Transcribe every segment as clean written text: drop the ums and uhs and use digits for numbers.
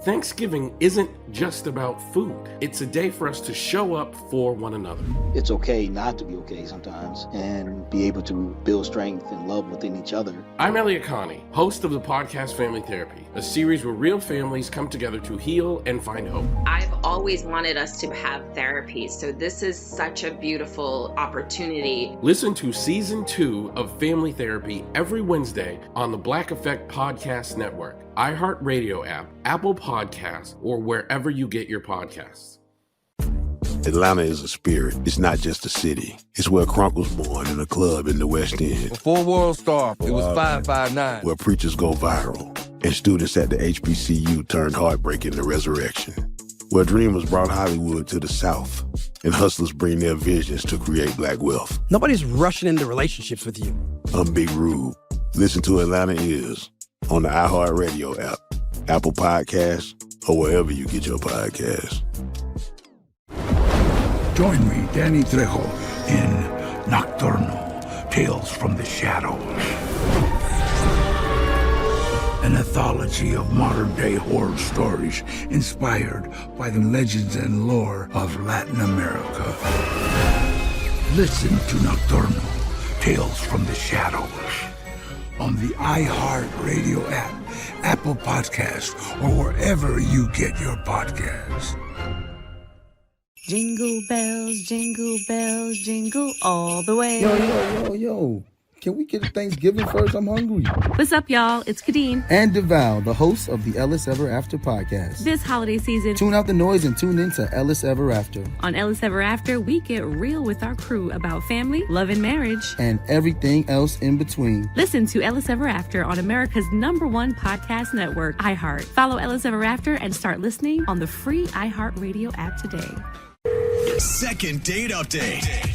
Thanksgiving isn't just about food. It's a day for us to show up for one another. It's okay not to be okay sometimes and be able to build strength and love within each other. I'm Elliot Connie, host of the podcast Family Therapy, a series where real families come together to heal and find hope. I've always wanted us to have therapy, so this is such a beautiful opportunity. Listen to Season 2 of Family Therapy every Wednesday on the Black Effect Podcast Network, iHeartRadio app, Apple Podcasts, or wherever you get your podcasts. Atlanta is a spirit. It's not just a city. It's where Crunk was born in a club in the West End. Before World Star, it was 559. Where preachers go viral and students at the HBCU turned heartbreak into resurrection. Where dreamers brought Hollywood to the South and hustlers bring their visions to create black wealth. Nobody's rushing into relationships with you. I'm Big Rube. Listen to Atlanta Is on the iHeartRadio app, Apple Podcasts, or wherever you get your podcasts. Join me, Danny Trejo, in Nocturnal, Tales from the Shadows. An anthology of modern-day horror stories inspired by the legends and lore of Latin America. Listen to Nocturnal, Tales from the Shadows on the iHeartRadio app, Apple Podcasts, or wherever you get your podcasts. Jingle bells, jingle all the way. Yo. Can we get to Thanksgiving first? I'm hungry. What's up, y'all? It's Kadeen. And DeVal, the host of the Ellis Ever After podcast. This holiday season, tune out the noise and tune in to Ellis Ever After. On Ellis Ever After, we get real with our crew about family, love, and marriage. And everything else in between. Listen to Ellis Ever After on America's #1 podcast network, iHeart. Follow Ellis Ever After and start listening on the free iHeartRadio app today. Second date update.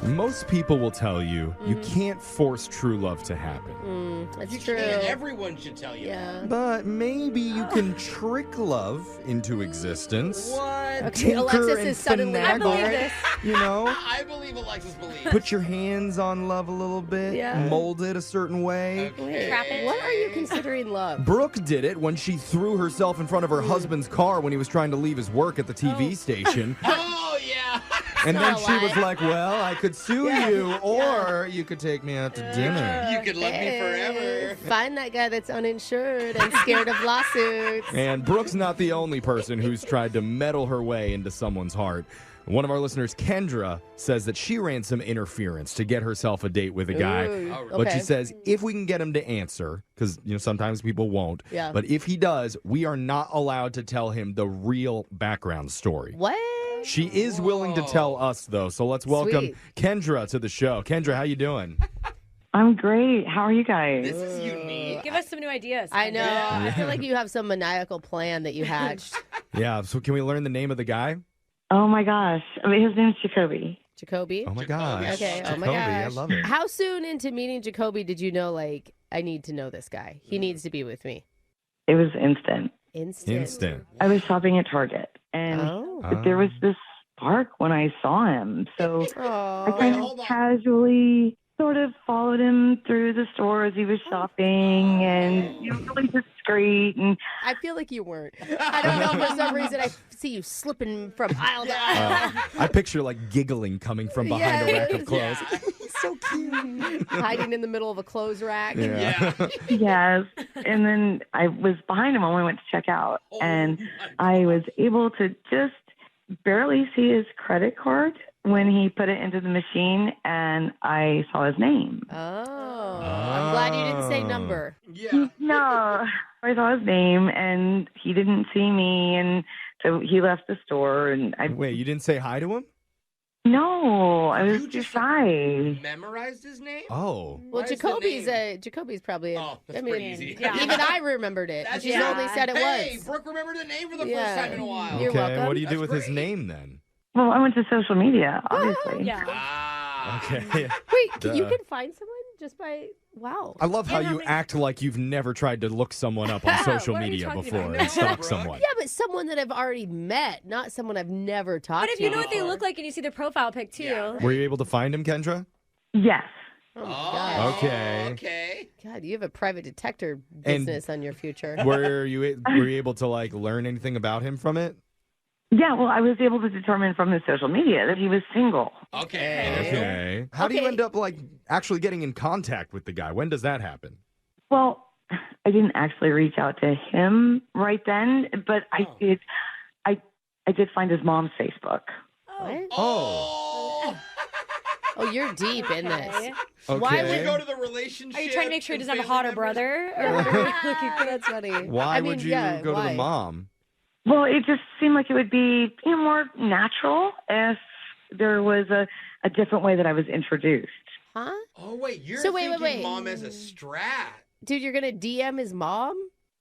Most people will tell you you can't force true love to happen. That's you true. Can't. Everyone should tell you. Yeah. But maybe you can trick love into existence. What? Okay, Alexis is suddenly. I believe this. You know? I believe Alexis believes. Put your hands on love a little bit. Yeah. Mold it a certain way. Okay. What are you considering love? Brooke did it when she threw herself in front of her husband's car when he was trying to leave his work at the TV station. Oh, yeah. And then she was like, well, I could sue you, or you could take me out to dinner. You could love me forever. Find that guy that's uninsured and scared of lawsuits. And Brooke's not the only person who's tried to meddle her way into someone's heart. One of our listeners, Kendra, says that she ran some interference to get herself a date with a guy. But she says if we can get him to answer, because sometimes people won't, but if he does, we are not allowed to tell him the real background story. What? She is willing to tell us, though. So let's welcome Kendra to the show. Kendra, how you doing? I'm great. How are you guys? This is unique. Give us some new ideas. I know. I feel like you have some maniacal plan that you hatched. Yeah. So can we learn the name of the guy? Oh, my gosh. His name's Jacoby. Jacoby? Oh, my gosh. Okay. Jacoby, Oh, my gosh. I love it. How soon into meeting Jacoby did you know, I need to know this guy? He needs to be with me. It was instant. Instant. I was shopping at Target, and there was this spark when I saw him. So I kind of casually sort of followed him through the store as he was shopping, and really discreet. And I feel like you weren't. I don't know, for some reason I see you slipping from aisle to aisle. I picture giggling coming from behind a rack of clothes. So cute. Hiding in the middle of a clothes rack. Yeah. Yes. And then I was behind him when we went to check out, and I was able to just barely see his credit card when he put it into the machine, and I saw his name. Oh. I'm glad you didn't say number. Yeah. No. I saw his name, and he didn't see me, and so he left the store. And Wait, you didn't say hi to him? No, I was too shy. Memorized his name? Oh. Well, Jacoby's probably. That's pretty easy. Even I remembered it. She's only said it Hey, was. Brooke remembered the name for the first time in a while. You're Okay, welcome. what do you do with his name then? Well, I went to social media, obviously. Okay. Wait, you can find someone just by wow. I love how you act like you've never tried to look someone up on social media before and stalk someone. Yeah, but someone that I've already met, not someone I've never talked to. But if you know what they look like and you see their profile pic too. Were you able to find him, Kendra? Yes. Oh, gosh. Okay. God, you have a private detector business on your future. Were you able to like learn anything about him from it? Yeah, well, I was able to determine from his social media that he was single. Okay. How do you end up like actually getting in contact with the guy? When does that happen? Well, I didn't actually reach out to him right then, but I did. I did find his mom's Facebook. What? Oh. Oh, you're deep in this. Okay. Why Did you would go to the relationship? Are you trying to make sure he and doesn't have a family hotter members? brother? Or what are we looking for? That's funny. Why would you go to the mom? Well, it just seemed like it would be more natural if there was a different way that I was introduced. Huh? Oh, wait. You're So wait. thinking mom as a strat. Dude, you're going to DM his mom?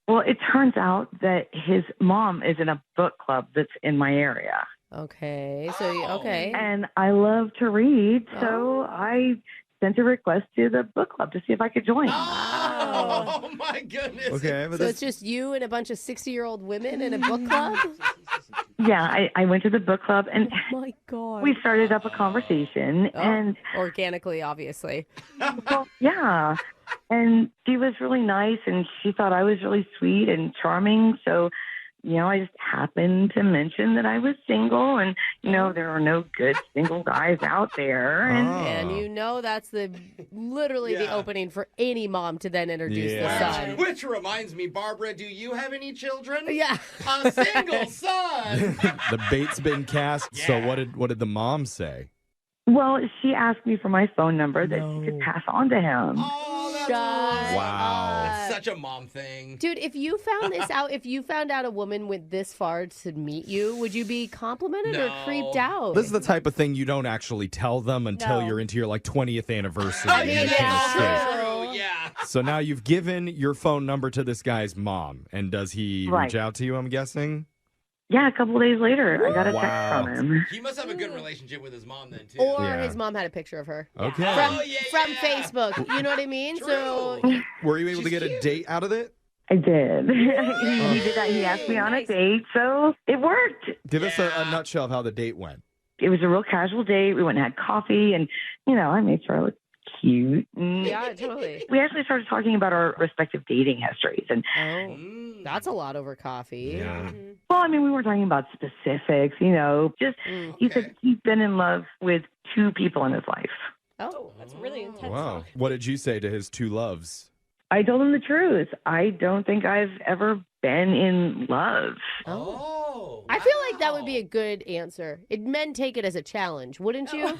Well, it turns out that his mom is in a book club that's in my area. Okay. So, okay. And I love to read, so I sent a request to the book club to see if I could join. Oh, my goodness. Okay. So it's just you and a bunch of 60-year-old women in a book club? Yeah, I went to the book club, and Oh, my God. we started up a conversation, and Organically, obviously. well, yeah. And she was really nice, and she thought I was really sweet and charming. So, I just happened to mention that I was single, and, there are no good single guys out there. And That's literally the opening for any mom to then introduce the son. Which reminds me, Barbara, do you have any children? Yeah. A single son. The bait's been cast. So what did the mom say? well, she asked me for my phone number that she could pass on to him. Oh, that's Wow. It's such a mom thing. Dude, if you found this out, if you found out a woman went this far to meet you, would you be complimented or creeped out? This is the type of thing you don't actually tell them until No. you're into your 20th anniversary. I mean, You yeah, can't say. True, yeah. So now you've given your phone number to this guy's mom, and does he reach out to you, I'm guessing? Yeah, a couple of days later, I got a text Wow. from him. He must have a good relationship with his mom then, too. Or Yeah. his mom had a picture of her. Okay. From Facebook. You know what I mean? So Were you able to get a date out of it? I did. He did that. He asked me on a date, so it worked. Give us a nutshell of how the date went. It was a real casual date. We went and had coffee, and, I made sure I looked cute. yeah, totally. We actually started talking about our respective dating histories. And That's a lot over coffee. Yeah. well, I mean, we weren't talking about specifics, just he said he's been in love with 2 people in his life. Oh, that's really intense. Wow. What did you say to his 2 loves? I told him the truth. I don't think I've ever been in love. Oh. I feel like that would be a good answer. Men take it as a challenge, wouldn't you?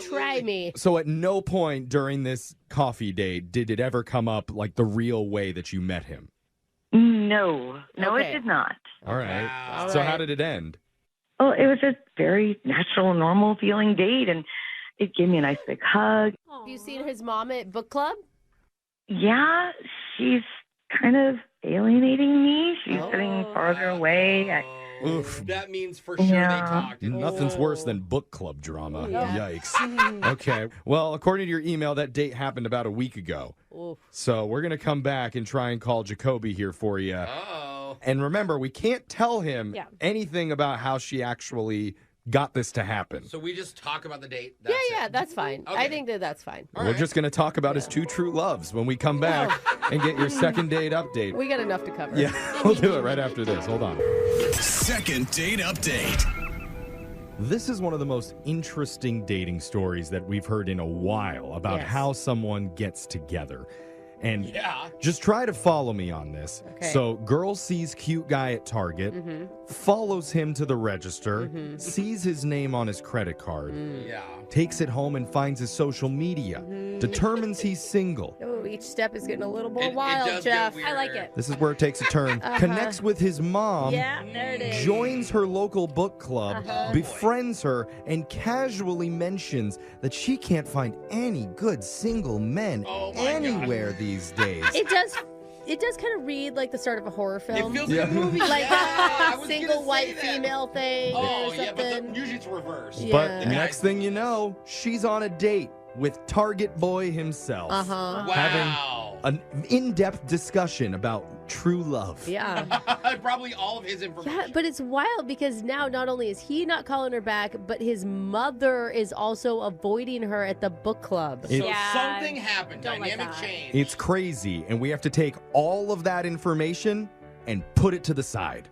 Try me. So at no point during this coffee date did it ever come up like the real way that you met him? No, it Okay. did not. All right. All So right. how did it end? Well, it was just very natural, normal feeling date, and it gave me a nice big hug. Have you seen his mom at book club? Yeah, she's kind of alienating me. She's sitting farther away. Oof. That means for sure Yeah. they talked. Nothing's worse than book club drama. Yeah. Yikes. Okay. Well, according to your email, that date happened about a week ago. Oof. So we're going to come back and try and call Jacoby here for you. Uh-oh. And remember, we can't tell him Yeah. anything about how she actually got this to happen. So we just talk about the date. Yeah, that's fine. I Okay. think that's fine. We're just going to talk about his 2 true loves when we come back and get your second date update. We got enough to cover. Yeah, we'll do it right after this. Hold on. Second date update. This is one of the most interesting dating stories that we've heard in a while about Yes. how someone gets together. And Yeah. just try to follow me on this. Okay. So, girl sees cute guy at Target, follows him to the register, sees his name on his credit card, Yeah. takes it home and finds his social media, determines he's single. Oh, each step is getting a little more It wild, does get Jeff. weird. I like it. This is where it takes a turn. Connects with his mom. Yeah, there it is. Joins her local book club, befriends her, and casually mentions that she can't find any good single men Oh my anywhere these days. It does kind of read like the start of a horror film. It feels like a movie. Like Yeah, I was single gonna white say that. female thing Oh, or yeah, but something. usually it's reversed. Yeah. But next thing you know, she's on a date with Target Boy himself. Uh-huh. Having Wow. an in-depth discussion about true love. Yeah. Probably all of his information. Yeah, but it's wild because now not only is he not calling her back, but his mother is also avoiding her at the book club. So something happened. Dynamic change. It's crazy, and we have to take all of that information and put it to the side.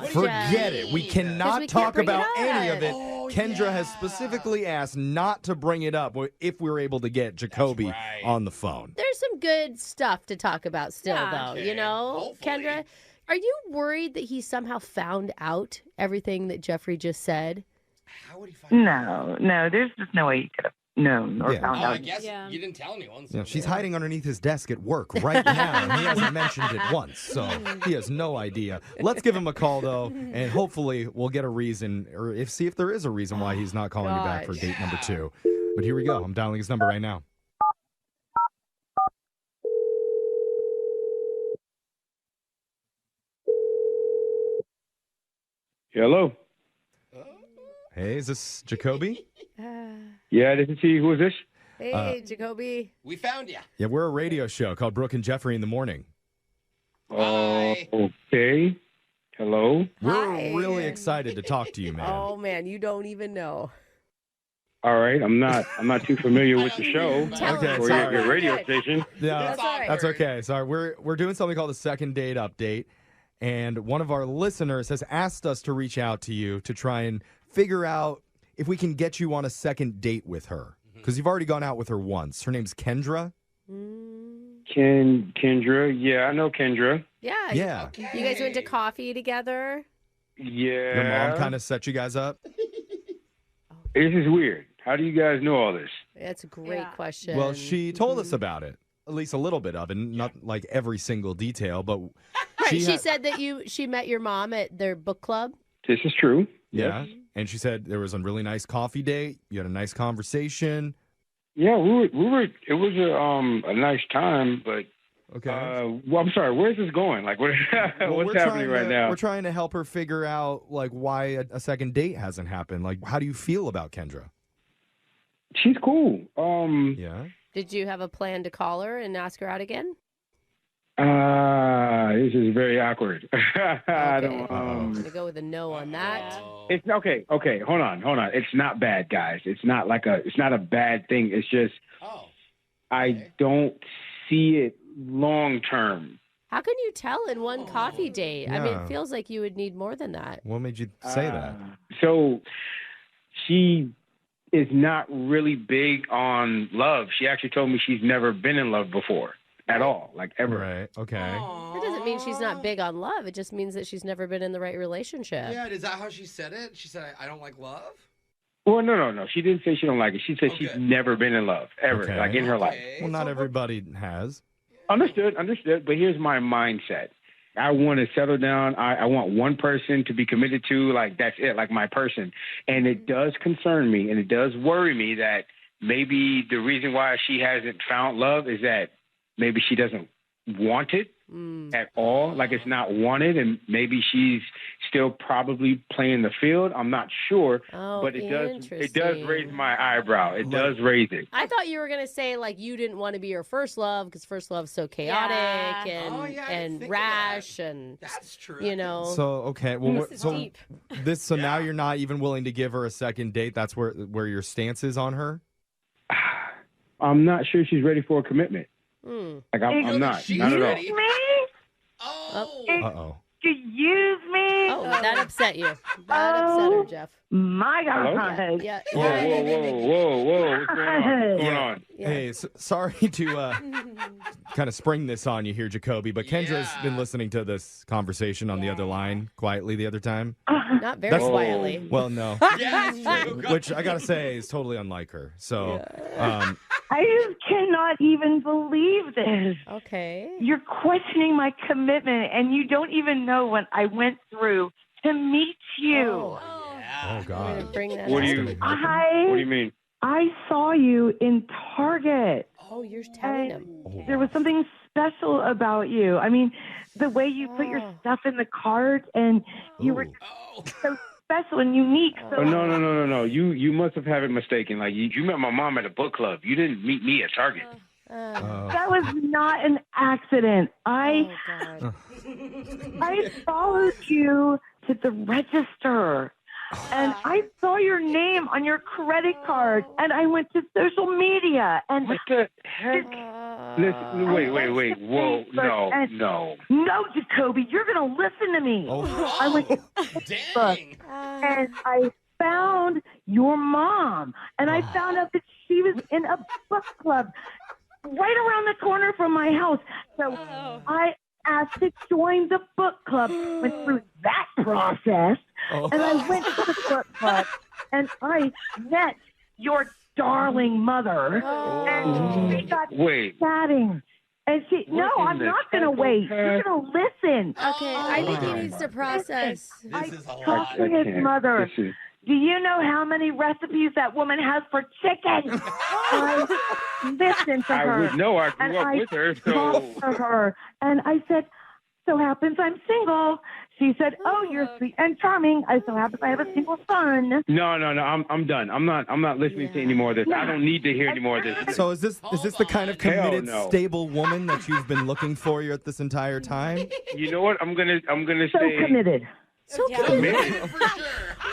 Forget it. We cannot talk about any of it. Kendra has specifically asked not to bring it up if we're able to get Jacoby on the phone. There's some good stuff to talk about still, though, Okay. you know? Hopefully. Kendra, are you worried that he somehow found out everything that Jeffrey just said? How would he find No, there's just no way he could have known or found I out. guess you didn't tell anyone. So. Yeah, she's hiding underneath his desk at work right now, and he hasn't mentioned it once, so he has no idea. Let's give him a call, though, and hopefully we'll get a reason, or see if there is a reason why he's not calling you back for date number 2. But here we go. I'm dialing his number right now. Hello. Hey, is this Jacoby? Yeah, this is he. Who is this? Hey, Jacoby. We found you. Yeah, we're a radio show called Brooke and Jeffrey in the Morning. Okay. Hello. We're really excited to talk to you, man. Oh, man, you don't even know. All right. I'm not too familiar with the show Okay, or sorry. your radio station. Yeah, That's that's okay. Sorry, we're doing something called the second date update, and one of our listeners has asked us to reach out to you to try and figure out if we can get you on a second date with her, because you've already gone out with her once. Her name's Kendra. Kendra. Yeah, I know Kendra. Yeah. You guys went to coffee together? Yeah. Your mom kind of set you guys up. This is weird. How do you guys know all this? That's a great question. Well, she told us about it, at least a little bit of it, not like every single detail, but Right, she said that she met your mom at their book club. This is true. Yeah. Yes. And she said there was a really nice coffee date. You had a nice conversation. Yeah, we were. It was a nice time, but okay. Well, I'm sorry. Where's this going? Like, what's happening right now? We're trying to help her figure out like why a second date hasn't happened. Like, how do you feel about Kendra? She's cool. Yeah. Did you have a plan to call her and ask her out again? This is very awkward. I don't. I'm gonna go with a no on that. It's okay. Okay, hold on. It's not bad, guys. It's not a bad thing. It's just I don't see it long term. How can you tell in one coffee date? I mean, Yeah. it feels like you would need more than that. What made you say that? So she is not really big on love. She actually told me she's never been in love before at all, like ever. Right. Okay. That doesn't mean she's not big on love. It just means that she's never been in the right relationship. Yeah, is that how she said it? She said, I don't like love? Well, no. She didn't say she don't like it. She said she's never been in love ever, Okay. like in her life. Well, not everybody has. Understood. But here's my mindset. I want to settle down. I want one person to be committed to, like that's it, like my person. And it does concern me and it does worry me that maybe the reason why she hasn't found love is that maybe she doesn't want it at all. Like it's not wanted, and maybe she's still probably playing the field. I'm not sure, but it does raise my eyebrow. It does raise it. I thought you were going to say, like, you didn't want to be her first love because first love's so chaotic and rash and, that's true. You know. So, okay. Well, This is deep. So now you're not even willing to give her a second date? That's where your stance is on her? I'm not sure she's ready for a commitment. Like I'm not. Not at all. Uh-oh. To use me? Oh, that upset you. That upset her, Jeff. My Hello? God. Yeah. Whoa. What's going on? Hey, sorry to kind of spring this on you here, Jacoby, but Kendra's been listening to this conversation on the other line quietly the other time. Not very quietly. Well, no. Yeah, that's true. Which I got to say is totally unlike her. So, I just cannot even believe this. Okay. You're questioning my commitment, and you don't even know what I went through to meet you. oh God. Bring that What up. do you mean? I saw you in Target. Oh, you're telling him. There was something special about you. I mean, the way you put your stuff in the cart, and you were so special and unique. So No. You must have had it mistaken. Like you met my mom at a book club. You didn't meet me at Target. That was not an accident. I followed you to the register, and I saw your name on your credit card, and I went to social media. And what the heck? Listen, wait. Whoa, no. No, Jacoby, you're going to listen to me. Oh. I went to Facebook, and I found your mom, and I found out that she was in a book club right around the corner from my house. So I asked to join the book club, went through that process, and I went to the book club, and I met your darling mother, and we got chatting. And I'm not going to wait. You're going to listen. Okay, I think he needs to process. I talked to his mother. Do you know how many recipes that woman has for chicken? I listened to her. I would know. I grew up with her. So. Talked to her, and I said, so happens I'm single. She said, oh, you're sweet and charming. I so happen I have a single son. No. I'm done. I'm not listening to any more of this. I don't need to hear any more of this. So is this the kind of committed, stable woman that you've been looking for this entire time? You know what? I'm gonna so say committed. So committed. For sure.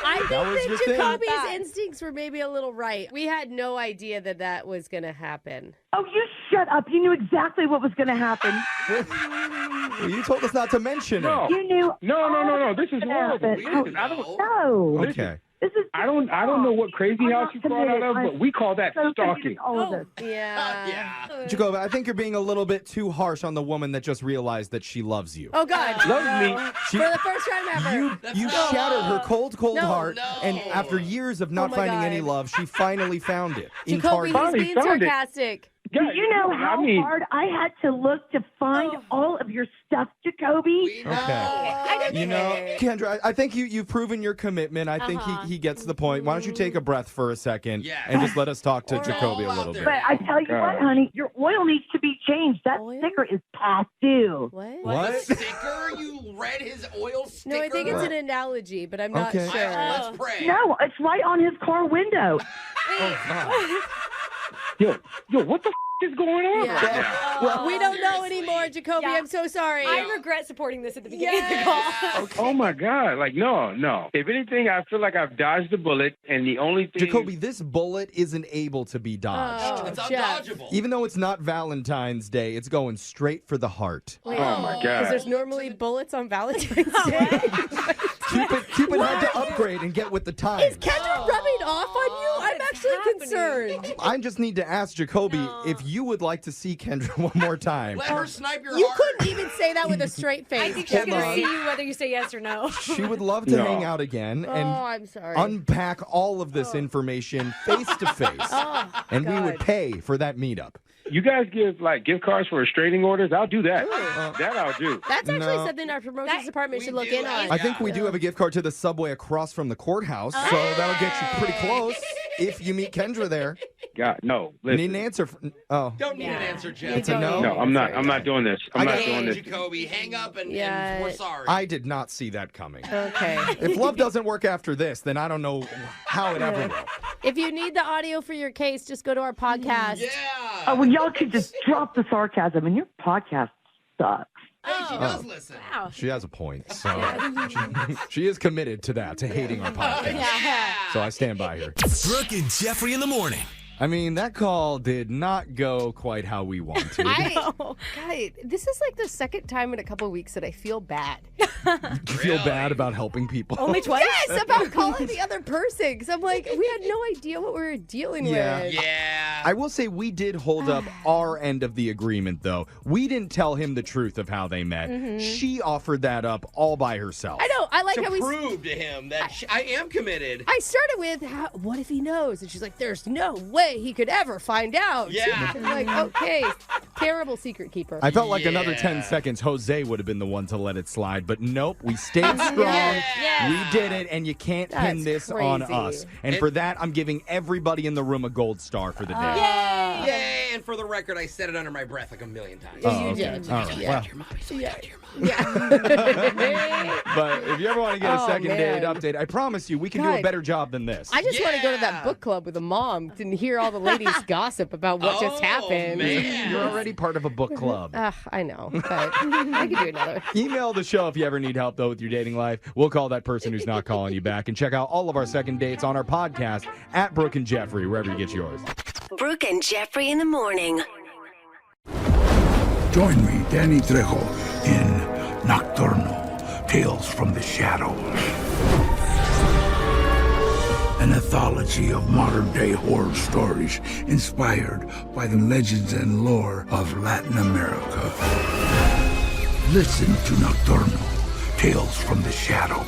I That was think your that thing. Jacoby's instincts were maybe a little right. We had no idea that was going to happen. Oh, you shut up. You knew exactly what was going to happen. Well, you told us not to mention it. You knew. No. This is horrible. Listen, I don't. No. Okay. This is I don't know what crazy house you crawled out of, but we call that stalking. All of this. Yeah. Jacob, I think you're being a little bit too harsh on the woman that just realized that she loves you. Oh, God. Loves me. For the first time ever. You shattered her cold heart, and after years of not finding any love, she finally found it. in Jacoby, Target. he's being sarcastic. Do you know how hard I had to look to find all of your stuff, Jacoby? Okay. You know, Kendra, I think you've proven your commitment. I think he gets the point. Why don't you take a breath for a second and just let us talk to Jacoby a little bit. But I tell you what, honey, your oil needs to be changed. That sticker is past due. What? Sticker? You read his oil sticker? No, I think it's an analogy, but I'm not sure. Let's pray. No, it's right on his car window. Yo, what the is going on right now? Well, we don't know anymore, Jacoby. I'm so sorry. I regret supporting this at the beginning of the call. Oh my God! Like no. If anything, I feel like I've dodged a bullet, and the only thing. Jacoby, this bullet isn't able to be dodged. It's undodgeable. Even though it's not Valentine's Day, it's going straight for the heart. Wait, oh my God! Because there's normally bullets on Valentine's Day. Cupid had to upgrade and get with the times. Is Kendra rubbing off on you? I'm actually concerned. I just need to ask Jacoby if you would like to see Kendra one more time. Let her snipe your You heart. couldn't even say that with a straight face. I think she's going to see you whether you say yes or no. She would love to hang out again and I'm sorry. unpack all of this information face to face. And we would pay for that meetup. You guys give like gift cards for restraining orders? I'll do that. That I'll do. That's actually something our promotions department should look in on. I think we do have a gift card to the Subway across from the courthouse, so that'll get you pretty close if you meet Kendra there. God, no. Listen. Need an answer. Don't need an answer, Jeff. It's a no? No, I'm not doing this. I'm not doing this. Jacoby, hang up and we're sorry. I did not see that coming. Okay. If love doesn't work after this, then I don't know how it ever will. If you need the audio for your case, just go to our podcast. Yeah. Oh, well, y'all could just drop the sarcasm, and your podcast sucks. Hey, she does listen. Wow. She has a point. So she is committed to that, to hating our podcast. So I stand by her. Brooke and Jeffrey in the morning. I mean, that call did not go quite how we wanted. God, this is like the second time in a couple of weeks that I feel bad. You feel bad about helping people? Only twice? Yes, about calling the other person. Because I'm like, we had no idea what we were dealing with. Yeah. I will say we did hold up our end of the agreement, though. We didn't tell him the truth of how they met. She offered that up all by herself. I know. I like to how we prove to him that I am committed. I started with, what if he knows? And she's like, there's no way he could ever find out. Yeah. I'm like, okay, terrible secret keeper. I felt like another 10 seconds, Jose would have been the one to let it slide. But nope, we stayed strong. We did it, and you can't pin this on us. And for that, I'm giving everybody in the room a gold star for the day. Yay! And for the record, I said it under my breath like a million times. You did. All right. Well, Yeah. But if you ever want to get a second date man. update, I promise you we can do a God. better job than this. I just want to go to that book club with a mom and hear all the ladies gossip about what just happened. You're already part of a book club. I know, but I could do another. Email the show if you ever need help, though, with your dating life. We'll call that person who's not calling you back. And check out all of our second dates on our podcast at Brooke and Jeffrey, wherever you get yours. Brooke and Jeffrey in the morning. Join me, Danny Trejo, in Nocturnal, Tales from the Shadows. An anthology of modern-day horror stories inspired by the legends and lore of Latin America. Listen to Nocturnal, Tales from the Shadows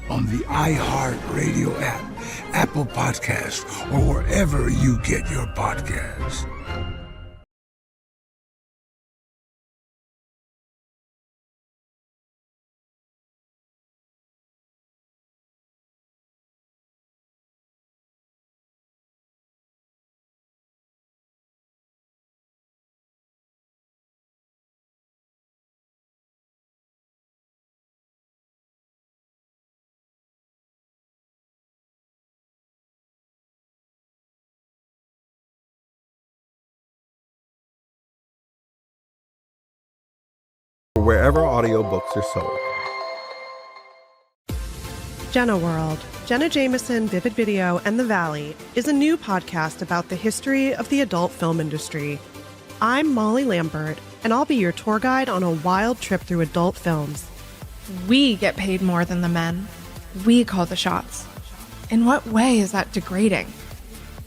on the iHeartRadio app, Apple Podcasts, or wherever you get your podcasts. Wherever audiobooks are sold. Jenna World, Jenna Jameson, Vivid Video, and The Valley is a new podcast about the history of the adult film industry. I'm Molly Lambert, and I'll be your tour guide on a wild trip through adult films. We get paid more than the men. We call the shots. In what way is that degrading?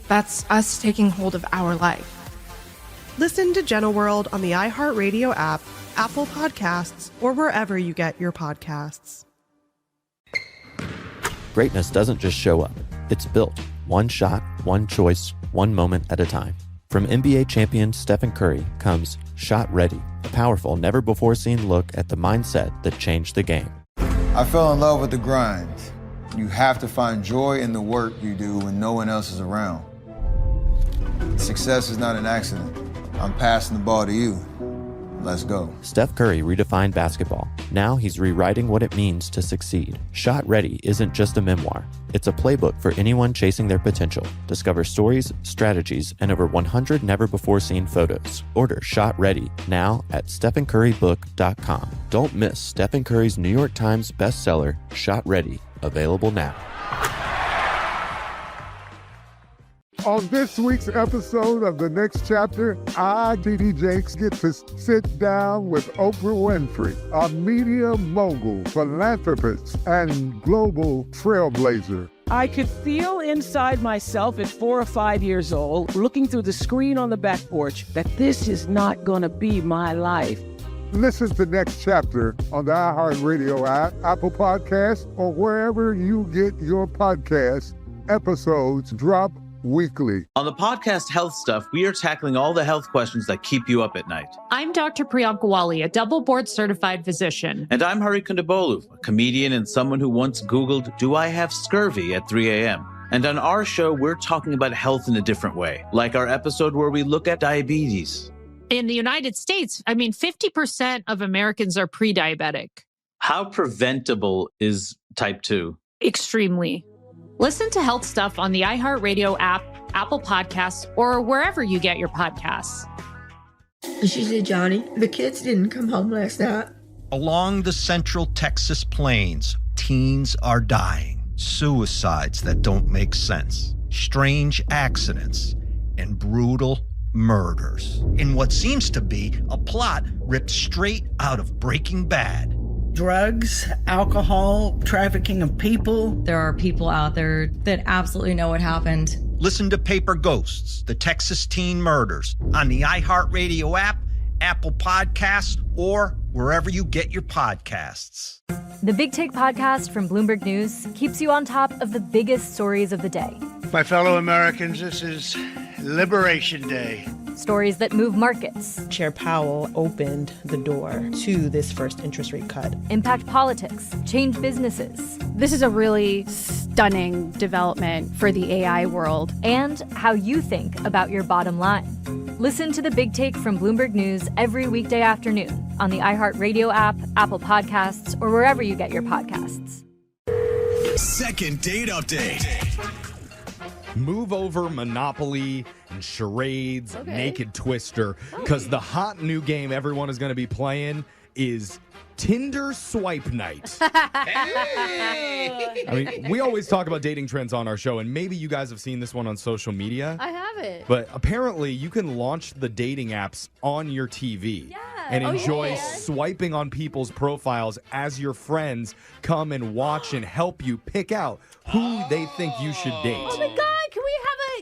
That's us taking hold of our life. Listen to Jenna World on the iHeartRadio app, Apple Podcasts, or wherever you get your podcasts. Greatness doesn't just show up. It's built. One shot, one choice, one moment at a time. From NBA champion Stephen Curry comes Shot Ready, a powerful, never-before-seen look at the mindset that changed the game. I fell in love with the grind. You have to find joy in the work you do when no one else is around. Success is not an accident. I'm passing the ball to you. Let's go. Steph Curry redefined basketball. Now he's rewriting what it means to succeed. Shot Ready isn't just a memoir. It's a playbook for anyone chasing their potential. Discover stories, strategies, and over 100 never-before-seen photos. Order Shot Ready now at StephenCurryBook.com. Don't miss Stephen Curry's New York Times bestseller, Shot Ready, available now. On this week's episode of The Next Chapter, I, T.D. Jakes, get to sit down with Oprah Winfrey, a media mogul, philanthropist, and global trailblazer. I could feel inside myself at 4 or 5 years old, looking through the screen on the back porch, that this is not going to be my life. Listen to Next Chapter on the iHeartRadio app, Apple Podcasts, or wherever you get your podcasts. Episodes drop weekly. On the podcast Health Stuff, we are tackling all the health questions that keep you up at night. I'm Dr. Priyanka Wali, a double board certified physician. And I'm Hari Kondabolu, a comedian and someone who once Googled, "Do I have scurvy?" at 3 a.m. And on our show, we're talking about health in a different way, like our episode where we look at diabetes. In the United States, 50% of Americans are pre-diabetic. How preventable is type 2? Extremely. Listen to Health Stuff on the iHeartRadio app, Apple Podcasts, or wherever you get your podcasts. She said, "Johnny, the kids didn't come home last night." Along the central Texas plains, teens are dying. Suicides that don't make sense. Strange accidents and brutal murders. In what seems to be a plot ripped straight out of Breaking Bad. Drugs, alcohol, trafficking of people. There are people out there that absolutely know what happened. Listen to Paper Ghosts, the Texas Teen Murders, on the iHeartRadio app, Apple Podcasts, or wherever you get your podcasts. The Big Take podcast from Bloomberg News keeps you on top of the biggest stories of the day. My fellow Americans, this is Liberation Day. Stories that move markets. Chair Powell opened the door to this first interest rate cut. Impact politics, change businesses. This is a really stunning development for the AI world. And how you think about your bottom line. Listen to The Big Take from Bloomberg News every weekday afternoon on the iHeartRadio app, Apple Podcasts, or wherever you get your podcasts. Second date update. Move over Monopoly and charades, Naked Twister, because the hot new game everyone is going to be playing is Tinder Swipe Night. I mean, we always talk about dating trends on our show, and maybe you guys have seen this one on social media. I haven't. But apparently, you can launch the dating apps on your TV and enjoy swiping on people's profiles as your friends come and watch and help you pick out who they think you should date. Oh my God!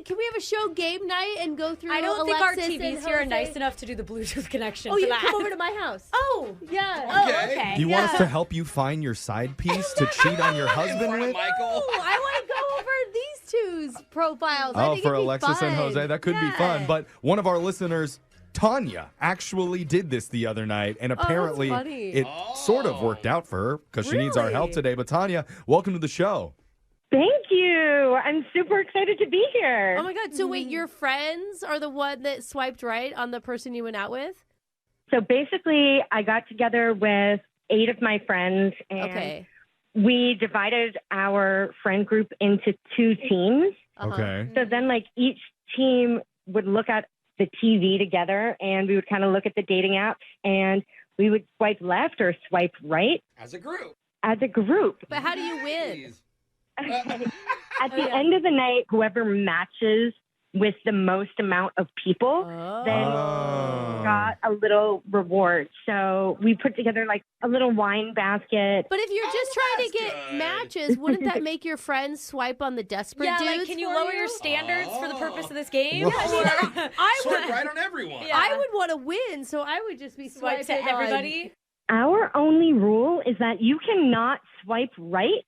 Can we have a show game night and go through? I don't think Alexis our and TVs here are Jose? nice enough to do the Bluetooth connection. Oh, for you that. can come over to my house. Oh, yeah. okay. You want us to help you find your side piece to cheat on your husband with? Oh, I want to go over these two's profiles. I think For it'd be Alexis and fun. Jose, that could be fun. But one of our listeners, Tanya, actually did this the other night, and apparently funny. it sort of worked out for her because she needs our help today. But Tanya, welcome to the show. Thank you. I'm super excited to be here. Oh my God! So wait, your friends are the one that swiped right on the person you went out with? So basically, I got together with 8 of my friends, and we divided our friend group into 2 teams. Okay. So then, each team would look at the TV together, and we would kind of look at the dating apps, and we would swipe left or swipe right. As a group. But how do you win? Okay. At the end of the night, whoever matches with the most amount of people then got a little reward. So we put together a little wine basket. But if you're just trying to get matches, wouldn't that make your friends swipe on the desperate dudes? Can you lower your standards for the purpose of this game? Well, I swipe right on everyone. Yeah. I would want to win, so I would just be Swipe swiping to everybody. Our only rule is that you cannot swipe right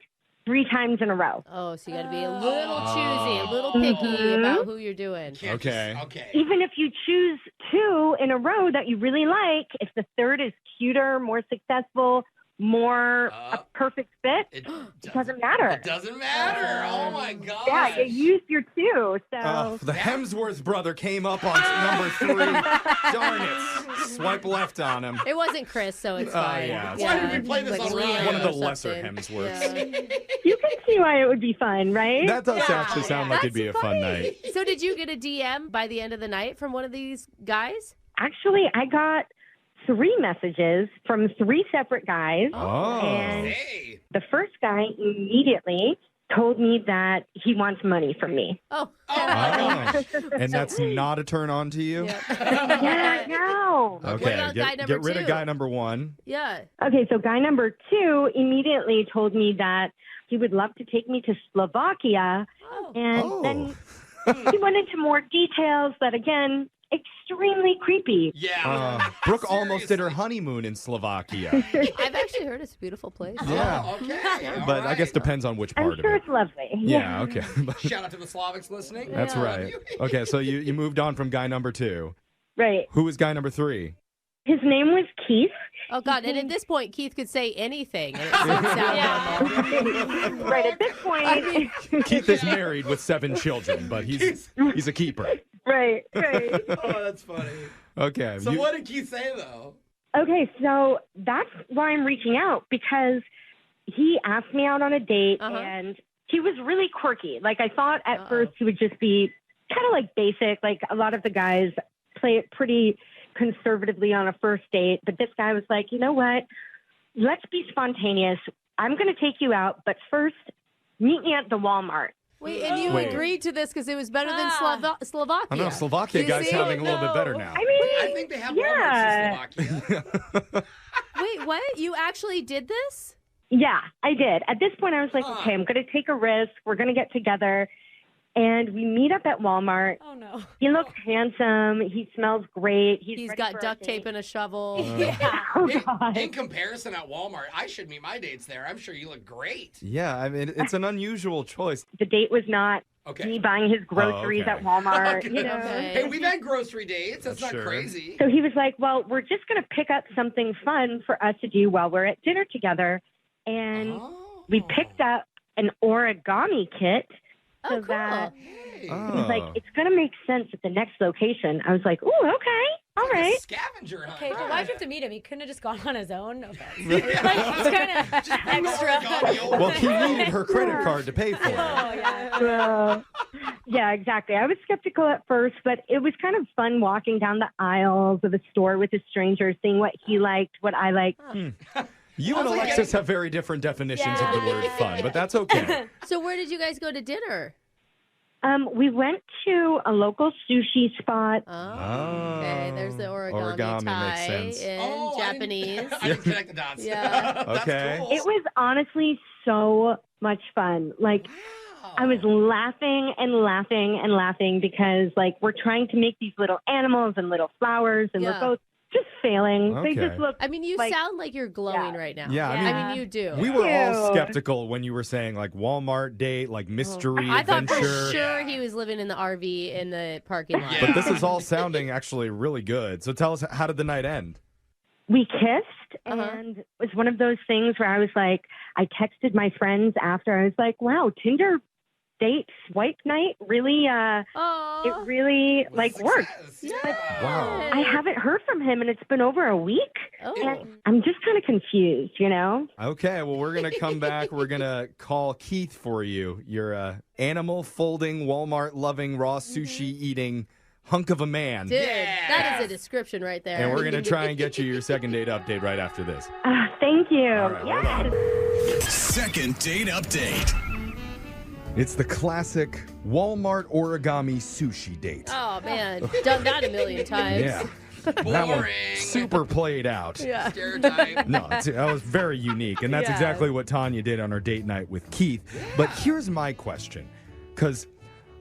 3 times in a row. Oh, so you got to be a little choosy, a little picky about who you're doing. Okay. Even if you choose 2 in a row that you really like, if the third is cuter, more successful, more a perfect fit, it doesn't matter. It doesn't matter. Oh my God. Yeah, you used your 2. So The Hemsworth brother came up on number 3. Darn it. Swipe left on him. It wasn't Chris, so it's fine. Yeah. Why did we play this on radio? One of the or lesser something. Hemsworths. you can see why it would be fun, right? That does actually sound like it'd be a fun night. So did you get a DM by the end of the night from one of these guys? Actually, I got 3 messages from 3 separate guys. Oh. And the first guy immediately told me that he wants money from me. Oh. And that's not a turn on to you? Yeah, no. Okay, What about guy number get rid of 2? guy number 1. Yeah. Okay, so guy number 2 immediately told me that he would love to take me to Slovakia. And then he went into more details that, again, extremely creepy. Yeah. Brooke almost did her honeymoon in Slovakia. I've actually heard it's a beautiful place. Yeah. Okay. But I guess depends on which I'm part sure of it. it's lovely. Yeah, okay. Shout out to the Slavics listening. That's right. Okay, so you moved on from guy number 2. Right. Who was guy number 3? His name was Keith. Oh, God. And at this point, Keith could say anything. And it doesn't sound normal. Right, at this point. Keith is married with 7 children, but he's a keeper. Right. Oh, that's funny. Okay. So what did Keith say, though? Okay, so that's why I'm reaching out, because he asked me out on a date, and he was really quirky. I thought at first he would just be kind of basic. A lot of the guys play it pretty conservatively on a first date, but this guy was like, you know what? Let's be spontaneous. I'm going to take you out, but first, meet me at the Walmart. Wait, and you agreed to this because it was better than Slovakia. I know, Slovakia guy's sounding a little bit better now. I mean, I think they have Walmarts in Slovakia. Wait, what? You actually did this? Yeah, I did. At this point, I was like, okay, I'm going to take a risk. We're going to get together. And we meet up at Walmart. Oh, no. He looks handsome. He smells great. He's got duct tape and a shovel. In comparison at Walmart, I should meet my dates there. I'm sure you look great. Yeah, I mean, it's an unusual choice. The date was not me buying his groceries at Walmart. Okay. You know? Hey, we've had grocery dates. That's not Sure. crazy. So he was like, well, we're just going to pick up something fun for us to do while we're at dinner together. And we picked up an origami kit. So that he's like, it's going to make sense at the next location. I was like, ooh, okay. All right. Scavenger hunt. Okay, but why'd you have to meet him? He couldn't have just gone on his own. No offense. It's kind of extra. Well, he needed her credit card to pay for it. Oh, yeah. Yeah, exactly. I was skeptical at first, but it was kind of fun walking down the aisles of a store with a stranger, seeing what he liked, what I liked. You and Alexis have very different definitions of the word fun, but that's okay. So where did you guys go to dinner? We went to a local sushi spot. Oh, okay. There's the origami Origami tie makes sense. in Japanese. I didn't connect the dots. Yeah. Okay. Cool. It was honestly so much fun. Like, I was laughing and laughing and laughing because, like, we're trying to make these little animals and little flowers, and we're both just failing. Okay. They just look. I mean, you sound like you're glowing right now. Yeah, I mean, you do. We were all skeptical when you were saying, like, Walmart date, like, mystery I thought adventure. for sure he was living in the RV in the parking lot. But this is all sounding actually really good. So tell us, how did the night end? We kissed, and it was one of those things where I was like, I texted my friends after. I was like, wow, Tinder date swipe night really, it really, like, worked. Wow. I haven't heard from him, and it's been over a week. And I'm just kind of confused, you know? Okay, well, we're going to come back. We're going to call Keith for you. You're a animal-folding, Walmart-loving, raw sushi-eating hunk of a man. Dude, that is a description right there. And we're going to try and get you your second date update right after this. Thank you. All right, hold on. Second date update. It's the classic Walmart origami sushi date. Oh, man. Done that a million times. Yeah. That one super played out. Yeah. Stereotype. No, that was very unique. And that's exactly what Tanya did on her date night with Keith. But here's my question. Because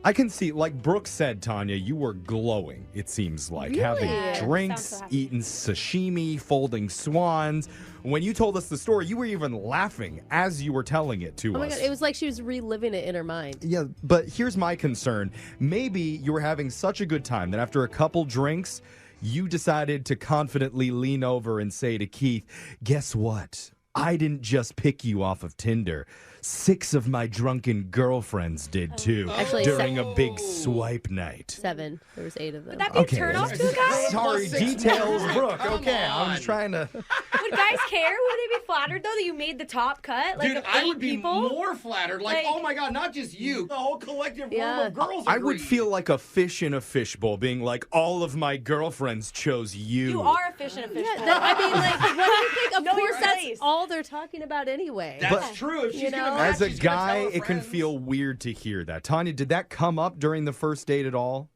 I can see, like Brooke said, Tanya, you were glowing, it seems like. Really? Having drinks, eating sashimi, folding swans. When you told us the story, you were even laughing as you were telling it to us. Oh my God, it was like she was reliving it in her mind. Yeah, but here's my concern. Maybe you were having such a good time that after a couple drinks, you decided to confidently lean over and say to Keith, guess what? I didn't just pick you off of Tinder. 6 of my drunken girlfriends did too. Actually, during a big swipe night. 7. There was 8 of them. Would that be a turnoff to a guy? Sorry, details, Brooke. Okay, I was trying to. Would guys care? Would they be flattered though that you made the top cut? Like, Dude, of I 8 would be people? more flattered. Like, oh my God, not just you. The whole collective room of girls. I would agreed. feel like a fish in a fishbowl, being like, all of my girlfriends chose you. You are a fish in a fish bowl. I mean, like, what do you think? Of Know course, your that's place. all they're talking about anyway. That's true. If she's gonna As a she's gonna guy, tell her it can friends. feel weird to hear that. Tanya, did that come up during the first date at all?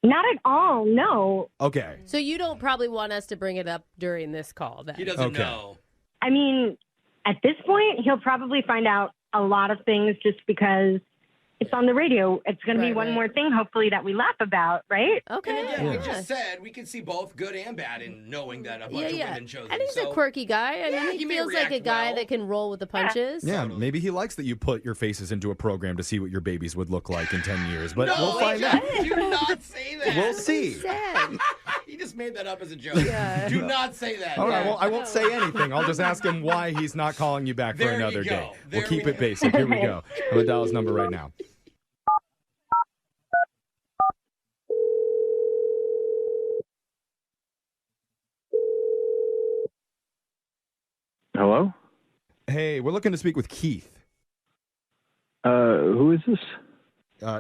Not at all, no. Okay. So you don't probably want us to bring it up during this call, then? He doesn't know. I mean, at this point, he'll probably find out a lot of things just because it's on the radio. It's going to be one more thing, hopefully, that we laugh about, right? Okay. And again, we just said we could see both good and bad in knowing that a bunch of women chose him. And he's a quirky guy. I mean, he may feels like a react guy that can roll with the punches. Yeah, maybe he likes that you put your faces into a program to see what your babies would look like in 10 years. But No, we'll find he out. Do not say that. We'll see. He just made that up as a joke. Yeah. Do not say that. All right, well, I won't say anything. I'll just ask him why he's not calling you back for There you another go. day. There We'll keep we it basic. Here we go. I'm going to dial his number right now. Hello? Hey, we're looking to speak with Keith. Who is this?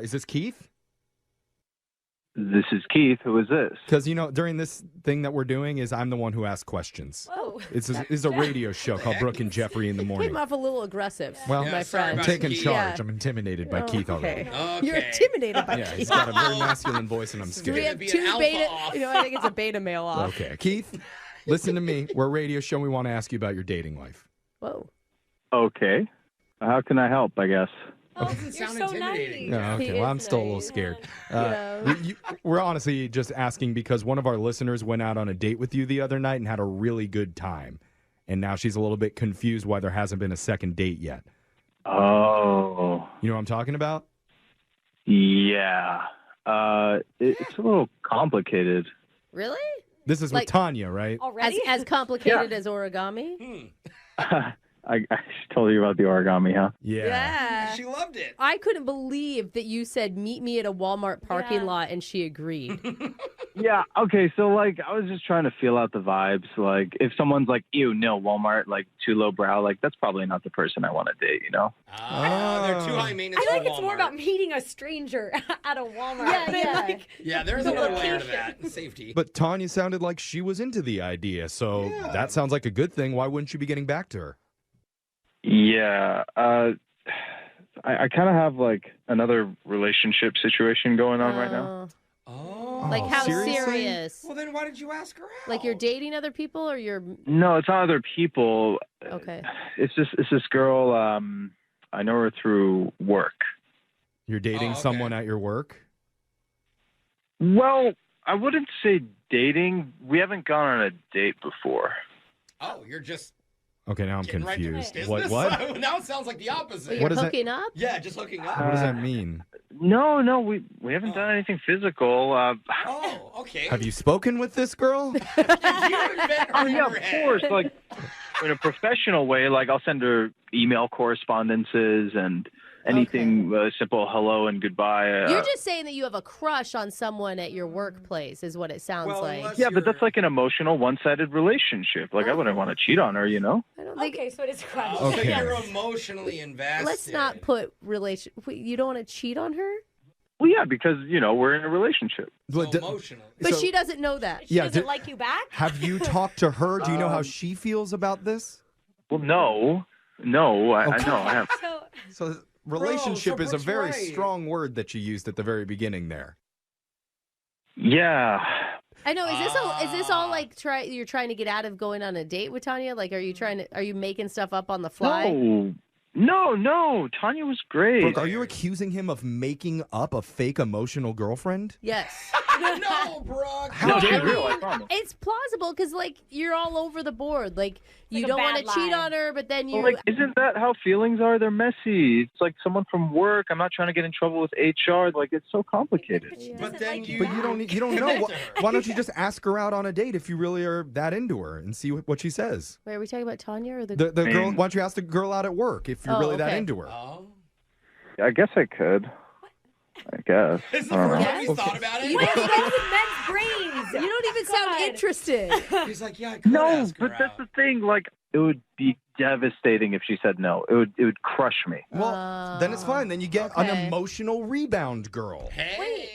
Is this Keith? This is Keith. Who is this? Because, you know, during this thing that we're doing is I'm the one who asks questions. Oh. It's a radio show called Brooke and Jeffrey in the morning. Came off a little aggressive, Well, my friend. I'm taking charge. Yeah. I'm intimidated by Keith already. Okay. You're intimidated by Yeah, Keith. he's got a very masculine voice, and I'm We scared. have 2 beta. You know, I think it's a beta male off. Okay, Keith, listen to me. We're a radio show. We want to ask you about your dating life. Whoa. Okay. How can I help, I guess? Doesn't sound intimidating. Yeah, okay. Well, I'm still a little scared. We're honestly just asking because one of our listeners went out on a date with you the other night and had a really good time. And now she's a little bit confused why there hasn't been a second date yet. Oh. You know what I'm talking about? Yeah. It's a little complicated. Really? This is Like- with Tanya, right? As complicated as origami? I told you about the origami, huh? Yeah. She loved it. I couldn't believe that you said, meet me at a Walmart parking lot, and she agreed. Yeah, okay, so, like, I was just trying to feel out the vibes. Like, if someone's like, ew, no, Walmart, like, too low brow, like, that's probably not the person I want to date, you know? They're too high maintenance I feel like for it's more Walmart. about meeting a stranger at a Walmart. Yeah, there's another layer to that. Safety. But Tanya sounded like she was into the idea, so that sounds like a good thing. Why wouldn't you be getting back to her? Yeah, I kind of have, like, another relationship situation going on right now. Like, how serious? Well, then why did you ask her out? Like, you're dating other people, or you're... No, it's not other people. Okay. It's this girl, I know her through work. You're dating someone at your work? Well, I wouldn't say dating. We haven't gone on a date before. Oh, you're just Okay, now I'm getting right to confused. business? What? Now it sounds like the opposite. What is that? Hooking up? Yeah, just hooking up. What does that mean? No, we haven't done anything physical. Oh, okay. Have you spoken with this girl? Yeah, of course. Like, in a professional way, like, I'll send her email correspondences and anything simple hello and goodbye. You're just saying that you have a crush on someone at your workplace, is what it sounds like. Yeah, but that's like an emotional, one-sided relationship. Like, I wouldn't want to cheat on her, you know? Okay, so it is crush. So you're emotionally invested. Let's not put you don't want to cheat on her? Well, yeah, because, you know, we're in a relationship. Emotional. But she doesn't know that. She doesn't like you back? Have you talked to her? Do you know how she feels about this? Well, no, I know I have. So relationship is a Brooke's very right. strong word that you used at the very beginning there. Yeah. I know. Is this all like you're trying to get out of going on a date with Tanya? Like, are you making stuff up on the fly? No. Tanya was great. Brooke, are you accusing him of making up a fake emotional girlfriend? Yes. No, Brooke. How dare you? I promise. It's plausible because, like, you're all over the board. Like, you a don't want to bad cheat lie. on her, but then you. Well, like, isn't that how feelings are? They're messy. It's like someone from work. I'm not trying to get in trouble with HR. Like, it's so complicated. But then you don't know. Why don't you just ask her out on a date if you really are that into her and see what she says? Wait, are we talking about Tanya or the girl? Why don't you ask the girl out at work if you're really that into her? I guess I could. I guess. Is the I don't first know. time you thought about it? Wait, those are men's brains. You don't even sound interested. He's like, yeah, I could No, ask her but that's out. the thing. Like, it would be devastating if she said no. It would crush me. Well, then it's fine. Then you get an emotional rebound girl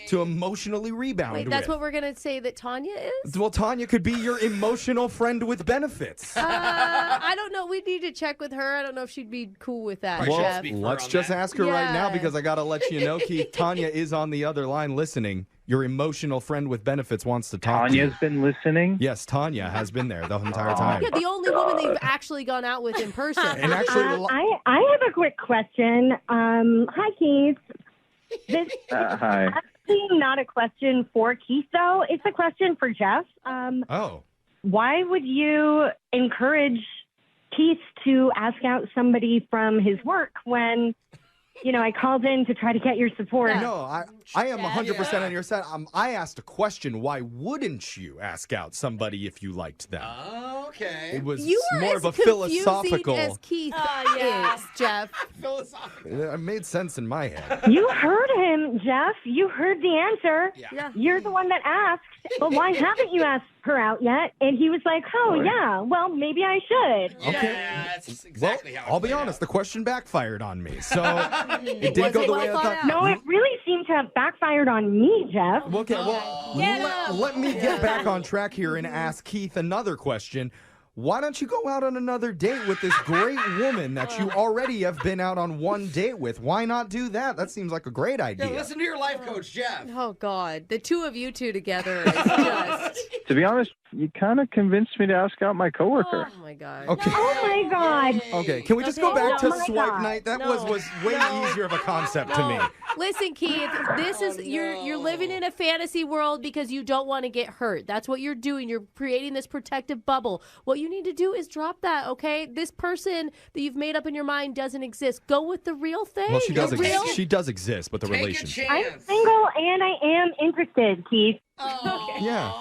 to emotionally rebound Wait, that's with. what we're gonna say that Tanya is? Well, Tanya could be your emotional friend with benefits. I don't know. We need to check with her. I don't know if she'd be cool with that. Well, Jeff. let's just ask her right now because I got to let you know, Keith, Tanya is on the other line listening. Your emotional friend with benefits wants to talk to you. Tanya's been listening? Yes, Tanya has been there the entire time. Yeah, the only woman they've actually gone out with in person. And actually, I have a quick question. Hi, Keith. This hi. actually not a question for Keith, though. It's a question for Jeff. Why would you encourage Keith to ask out somebody from his work when, you know, I called in to try to get your support? No, I am 100% on your side. I asked a question. Why wouldn't you ask out somebody if you liked them? Okay. It was You were more as of a confusing philosophical. as Keith is, Jeff. It made sense in my head. You heard him, Jeff. You heard the answer. Yeah. You're the one that asked. But why haven't you asked her out yet? And he was like, oh, yeah, well, maybe I should. Okay. That's exactly how I'll be honest. The question backfired on me, so it did Was go it the way I well thought. thought out? No, it really seemed to have backfired on me, Jeff. Okay, well, let me get back on track here and ask Keith another question. Why don't you go out on another date with this great woman that you already have been out on one date with? Why not do that? That seems like a great idea. Yeah, listen to your life coach, Jeff. Oh, God. The two of you two together is just... To be honest, you kind of convinced me to ask out my coworker. Oh, my God. Okay. Oh, my God. Okay, can we just go back to Oh, my swipe God. night? That was way easier of a concept to me. Listen, Keith, this is you're living in a fantasy world because you don't want to get hurt. That's what you're doing. You're creating this protective bubble. What you need to do is drop that, okay? This person that you've made up in your mind doesn't exist. Go with the real thing. Well, she does The real- exist. She does exist, but the relationship. I'm single and I am interested, Keith. Yeah.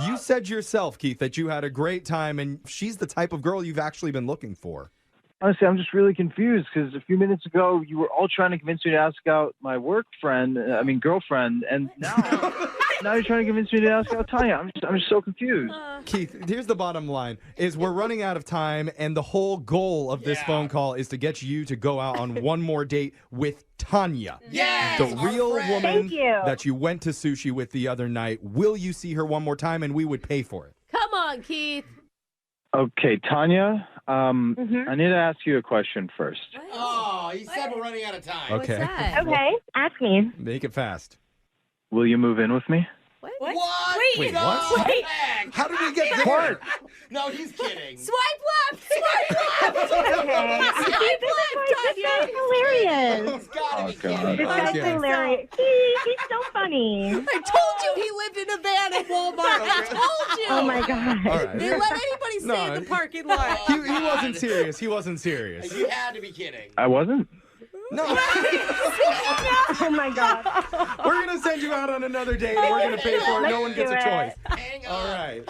You said yourself, Keith, that you had a great time, and she's the type of girl you've actually been looking for. Honestly, I'm just really confused because a few minutes ago you were all trying to convince me to ask out my girlfriend, and now you're trying to convince me to ask out Tanya. I'm just so confused. Keith, here's the bottom line: is we're running out of time, and the whole goal of this phone call is to get you to go out on one more date with Tanya. Yes, the real woman Thank you. that you went to sushi with the other night. Will you see her one more time, and we would pay for it? Come on, Keith. Okay, Tanya, I need to ask you a question first. Oh, he said we're running out of time. Okay. What's that? Okay, ask me. Make it fast. Will you move in with me? What? Wait, No, what? Wait. How did we get there? No, he's kidding. Swipe left! Swipe left! Okay. This is hilarious. He's gotta be God. kidding. This guy's Okay. hilarious. He's so funny. I told you he lived in a van at Walmart. I told you. Oh my God. All right. They let anybody stay in the parking lot. He wasn't serious. He wasn't serious. You had to be kidding. I wasn't. No. Oh my God. We're going to send you out on another date, and we're going to pay for it. No one gets a do choice. it. Hang on. All right.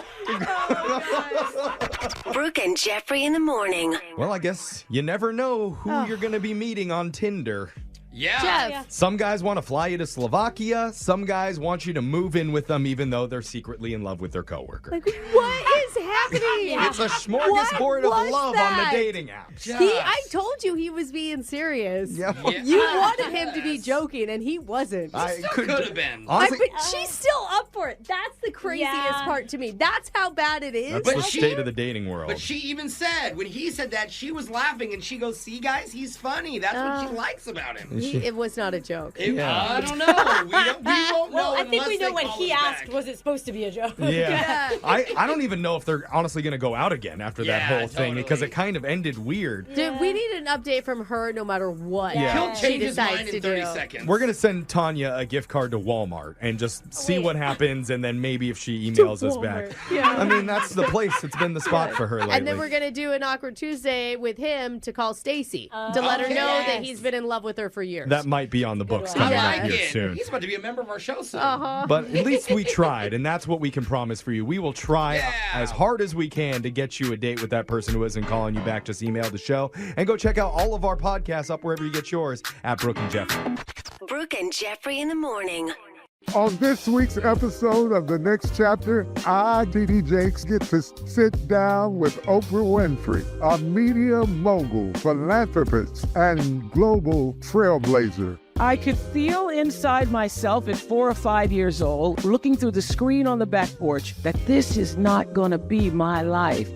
Brooke and Jeffrey in the morning. Well, I guess you never know who you're going to be meeting on Tinder. Yeah. Jeff. Some guys want to fly you to Slovakia. Some guys want you to move in with them even though they're secretly in love with their coworker. Like, what is happening? It's a smorgasbord What of was love that? on the dating apps. I told you he was being serious. Yeah. You wanted him to be joking, and he wasn't. I Could have been. Honestly, but she's still up for it. That's the craziest part to me. That's how bad it is. that's the state of the dating world. But she even said, when he said that, she was laughing and she goes, see, guys, he's funny. That's what she likes about him. It was not a joke. I don't know. We won't know. Well, I think we unless know they when call he us asked, back. was it supposed to be a joke? Yeah. I don't even know if they're honestly going to go out again after that whole thing because totally. it kind of ended weird. Dude, we need an update from her no matter what Yeah. He'll she change his decides mind to in 30 do. seconds. We're going to send Tanya a gift card to Walmart and just see what happens, and then maybe if she emails us back. Yeah. I mean, that's the place. It's been the spot for her lately. And then we're going to do an Awkward Tuesday with him to call Stacy to let her know that he's been in love with her for years. That might be on the books I coming like up here it. soon. He's about to be a member of our show soon. But at least we tried, and that's what we can promise for you. We will try as hard as we can to get you a date with that person who isn't calling you back. Just email the show and go check out all of our podcasts up wherever you get yours at Brooke and Jeffrey. Brooke and Jeffrey in the morning. On this week's episode of The Next Chapter, I, D.D. Jakes, get to sit down with Oprah Winfrey, a media mogul, philanthropist, and global trailblazer. I could feel inside myself at 4 or 5 years old, looking through the screen on the back porch, that this is not going to be my life.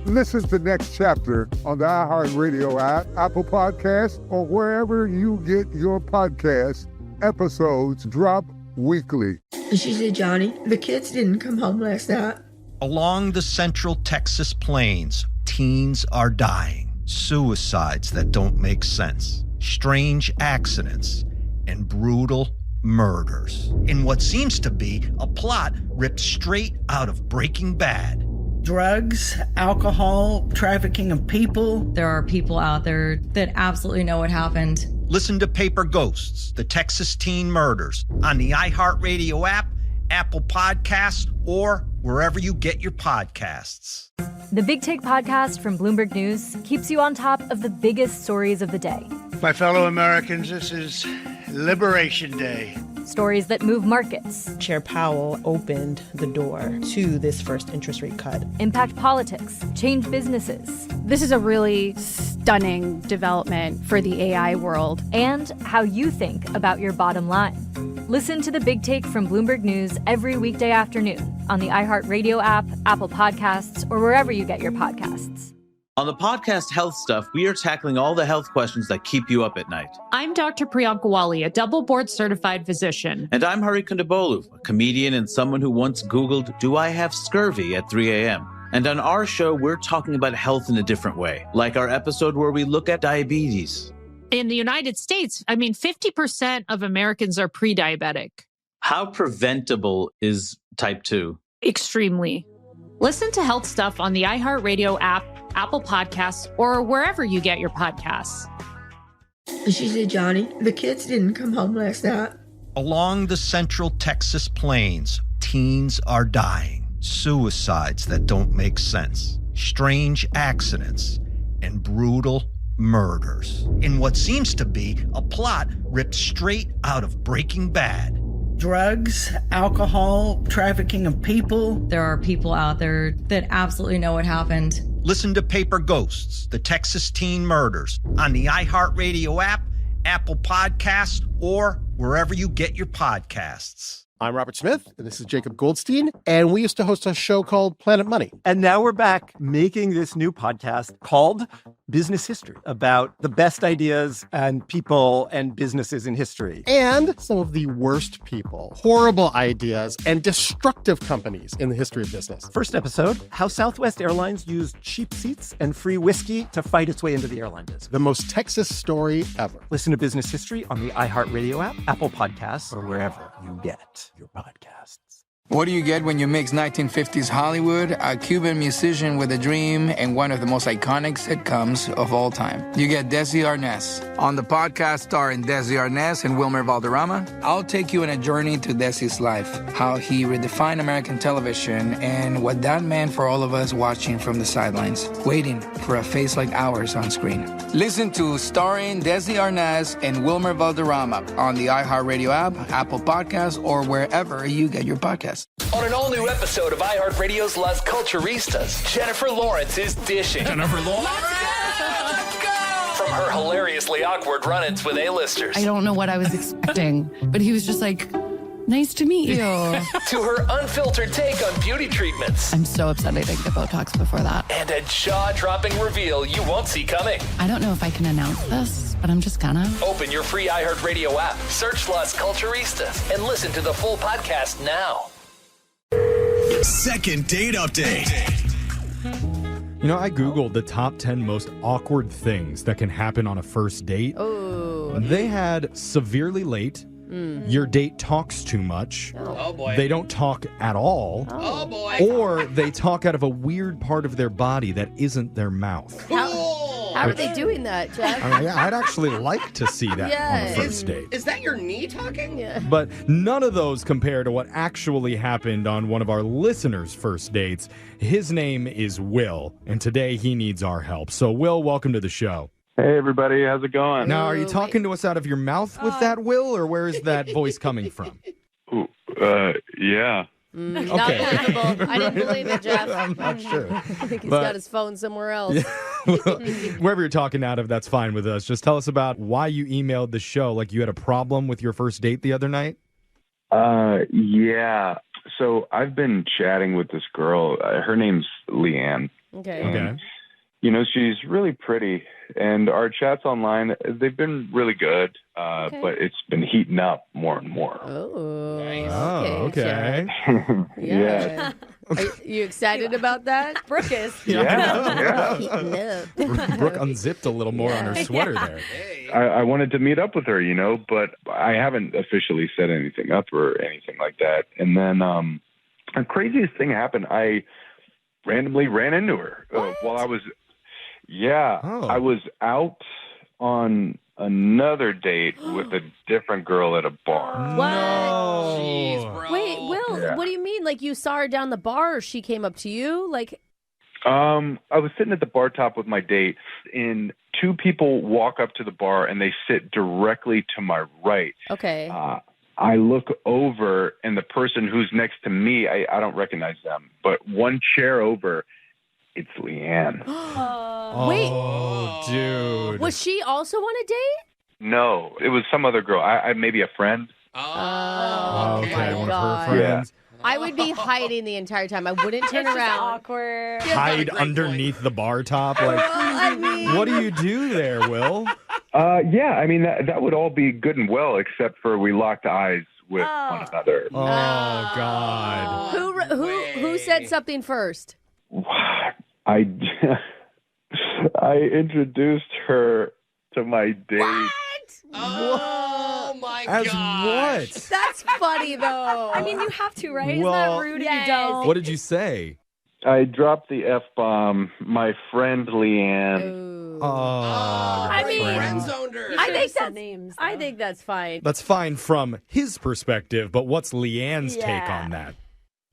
Listen to Next Chapter on the iHeartRadio app, Apple Podcasts, or wherever you get your podcasts. Episodes drop weekly. And she said, Johnny, the kids didn't come home last night. Along the central Texas plains, teens are dying. Suicides that don't make sense. Strange accidents and brutal murders. In what seems to be a plot ripped straight out of Breaking Bad. Drugs, alcohol, trafficking of people. There are people out there that absolutely know what happened. Listen to Paper Ghosts, the Texas Teen Murders, on the iHeartRadio app, Apple Podcasts, or wherever you get your podcasts. The Big Take podcast from Bloomberg News keeps you on top of the biggest stories of the day. My fellow Americans, this is Liberation Day. Stories that move markets, Chair Powell opened the door to this first interest rate cut. impact politics, change businesses, This is a really stunning development for the AI world. and how you think about your bottom line. Listen to the Big Take from Bloomberg News every weekday afternoon on the iHeartRadio app, Apple Podcasts, or wherever you get your podcasts. On the podcast Health Stuff, we are tackling all the health questions that keep you up at night. I'm Dr. Priyanka Wali, a double board certified physician. And I'm Hari Kondabolu, a comedian and someone who once Googled, "Do I have scurvy?" at 3 a.m. And on our show, we're talking about health in a different way, like our episode where we look at diabetes. In the United States, 50% of Americans are pre-diabetic. How preventable is type 2? Extremely. Listen to Health Stuff on the iHeartRadio app, Apple Podcasts, or wherever you get your podcasts. And she said, Johnny, the kids didn't come home last night. Along the central Texas plains, teens are dying. Suicides that don't make sense. Strange accidents and brutal murders in what seems to be a plot ripped straight out of Breaking Bad. Drugs, alcohol, trafficking of people. There are people out there that absolutely know what happened. Listen to Paper Ghosts, the Texas Teen Murders, on the iHeartRadio app, Apple Podcasts, or wherever you get your podcasts. I'm Robert Smith, and this is Jacob Goldstein, and we used to host a show called Planet Money. And now we're back making this new podcast called Business History, about the best ideas and people and businesses in history. And some of the worst people, horrible ideas, and destructive companies in the history of business. First episode, how Southwest Airlines used cheap seats and free whiskey to fight its way into the airline business. The most Texas story ever. Listen to Business History on the iHeartRadio app, Apple Podcasts, or wherever you get your podcasts. What do you get when you mix 1950s Hollywood, a Cuban musician with a dream, and one of the most iconic sitcoms of all time? You get Desi Arnaz. On the podcast starring Desi Arnaz and Wilmer Valderrama, I'll take you on a journey to Desi's life, how he redefined American television, and what that meant for all of us watching from the sidelines, waiting for a face like ours on screen. Listen to Starring Desi Arnaz and Wilmer Valderrama on the iHeartRadio app, Apple Podcasts, or wherever you get your podcasts. On an all-new episode of iHeartRadio's Las Culturistas, Jennifer Lawrence is dishing. Jennifer Lawrence? Let's go! From her hilariously awkward run-ins with A-listers. I don't know what I was expecting, but he was just like, nice to meet you. To her unfiltered take on beauty treatments. I'm so upset I didn't get Botox before that. And a jaw-dropping reveal you won't see coming. I don't know if I can announce this, but I'm just gonna. Open your free iHeartRadio app, search Las Culturistas, and listen to the full podcast now. Second date update. You know, I Googled the top 10 most awkward things that can happen on a first date. Oh. They had severely late. Your date talks too much. Oh, boy. They don't talk at all. Oh, boy. Or they talk out of a weird part of their body that isn't their mouth. How are they doing that, Jeff? I mean, yeah, I'd actually like to see that on the first date. Is that your knee talking? Yeah. But none of those compare to what actually happened on one of our listeners' first dates. His name is Will, and today he needs our help. So, Will, welcome to the show. Hey, everybody. How's it going? Now, are you talking to us out of your mouth with that, Will, or where is that voice coming from? Yeah. Not believable. I didn't believe it, Jeff. I'm not sure. I think he's got his phone somewhere else. Wherever you're talking out of, that's fine with us. Just tell us about why you emailed the show. Like you had a problem with your first date the other night? Yeah. So I've been chatting with this girl. Her name's Leanne. Okay. And, you know, she's really pretty. And our chats online, they've been really good. But it's been heating up more and more. Oh, nice. Okay. Yeah. Are you excited about that? Brooke is. Yeah. Heating up. Brooke unzipped a little more on her sweater there. I wanted to meet up with her, you know, but I haven't officially set anything up or anything like that. And then the craziest thing happened. I randomly ran into her while I was, I was out on another date with a different girl at a bar. What? No. Jeez, bro. Wait, Will, what do you mean? Like you saw her down the bar or she came up to you? Like, I was sitting at the bar top with my date, and two people walk up to the bar and they sit directly to my right. Okay. I look over, and the person who's next to me, I don't recognize them, but one chair over, it's Leanne. Wait. Oh, dude. Was she also on a date? No, it was some other girl. I maybe a friend. Oh, Okay, my one God. of her friends. I would be hiding the entire time. I wouldn't turn It's just around. awkward. Hide underneath the bar top. Like, I mean, what do you do there, Will? Yeah, I mean, that would all be good and well, except for we locked eyes with one another. Oh, God. Who said something first? I introduced her to my date. Oh, my As gosh. what? That's funny, though. I mean, you have to, right? Well, Isn't that rude if you don't? What did you say? I dropped the F-bomb. My friend Leanne. I mean, friend zoned her. I think that's fine. That's fine from his perspective, but what's Leanne's take on that?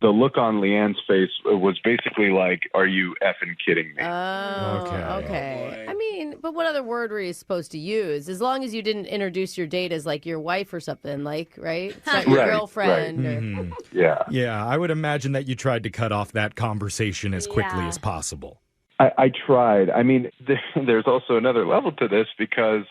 the look on Leanne's face was basically like, "Are you effing kidding me?" Okay. I mean, but what other word were you supposed to use? As long as you didn't introduce your date as like your wife or something, like, right? It's not your girlfriend. Right. Or... Mhm. Yeah. Yeah, I would imagine that you tried to cut off that conversation as quickly as possible. I tried. I mean, there's also another level to this because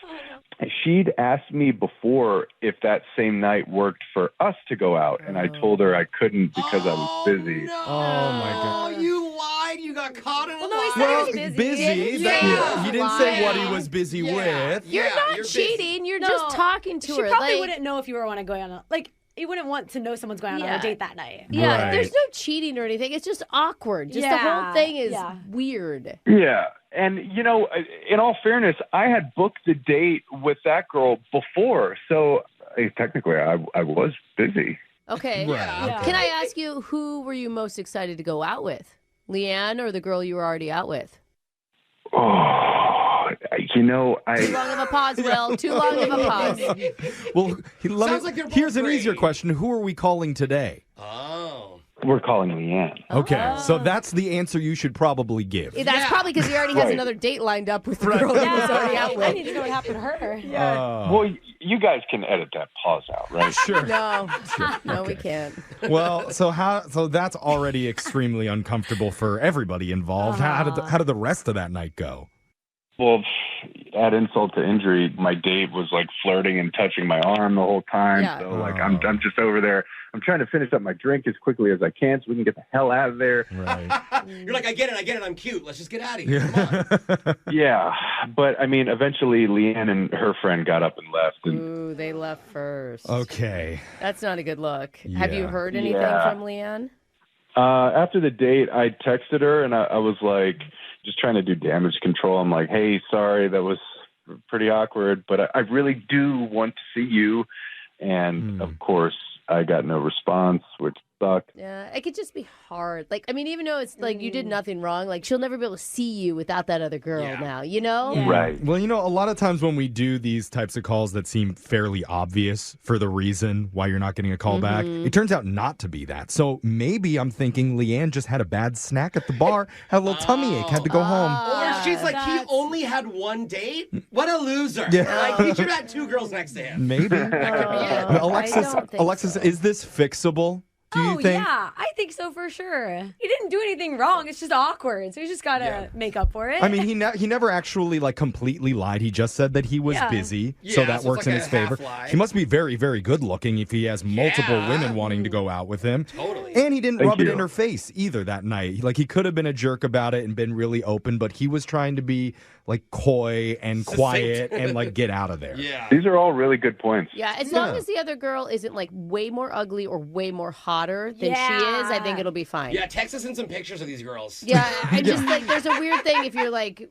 she'd asked me before if that same night worked for us to go out, and I told her I couldn't because I was busy. Oh, my God. Oh, you lied. You got caught in a lie. no, he said he was busy. He didn't say what he was busy with. You're not cheating. You're just talking to she her. She probably like, wouldn't know if you were want to go on you wouldn't want to know someone's going on a date that night. Yeah, there's no cheating or anything. It's just awkward. Just the whole thing is weird. Yeah. And, in all fairness, I had booked the date with that girl before. So technically, I was busy. Okay. Right. Can I ask you, who were you most excited to go out with? Leanne or the girl you were already out with? Oh, Too long of a pause, Will. Too long of a pause. Well, Sounds like they're both here's an great. easier question. Who are we calling today? Oh. We're calling Leanne. Okay, so that's the answer you should probably give. That's probably because he already has another date lined up with the girl he was already out with. I need to know what happened to her. Well, you guys can edit that pause out, right? Sure. No, we can't. Well, so that's already extremely uncomfortable for everybody involved. How did the rest of that night go? Well, add insult to injury, my date was like flirting and touching my arm the whole time. Yeah. So I'm just over there. I'm trying to finish up my drink as quickly as I can so we can get the hell out of there. Right. You're like, I get it, I'm cute. Let's just get out of here. Come on. Yeah. But I mean, eventually Leanne and her friend got up and left. And Ooh, they left first. Okay. That's not a good look. Have you Yeah. heard anything from Leanne? after the date, I texted her and I was like, just trying to do damage control. I'm like, hey, sorry, that was pretty awkward, but I really do want to see you. And of course, I got no response, which sucked. Yeah, it could just be hard. Like, I mean, even though it's like you did nothing wrong, like she'll never be able to see you without that other girl now, you know? Yeah. Right. Well, you know, a lot of times when we do these types of calls that seem fairly obvious for the reason why you're not getting a call back, it turns out not to be that. So maybe I'm thinking Leanne just had a bad snack at the bar, had a little tummy ache, had to go home. Or she's like, he only had one date? What a loser. Yeah. Like, he should have had two girls next to him. Maybe. That could be it. Alexis, is this fixable? Do you think? Yeah, I think so for sure. He didn't do anything wrong. It's just awkward. So he's just got to make up for it. I mean, he never actually like completely lied. He just said that he was busy, so that works in his favor. He must be very, very good looking if he has multiple women wanting to go out with him. Totally. And he didn't rub it in her face either that night. Like, he could have been a jerk about it and been really open, but he was trying to be like coy and quiet and like get out of there. Yeah. These are all really good points. Yeah, as long as the other girl isn't like way more ugly or way more hotter than she is, I think it'll be fine. Yeah, text us in some pictures of these girls. Yeah, I just like there's a weird thing if you're like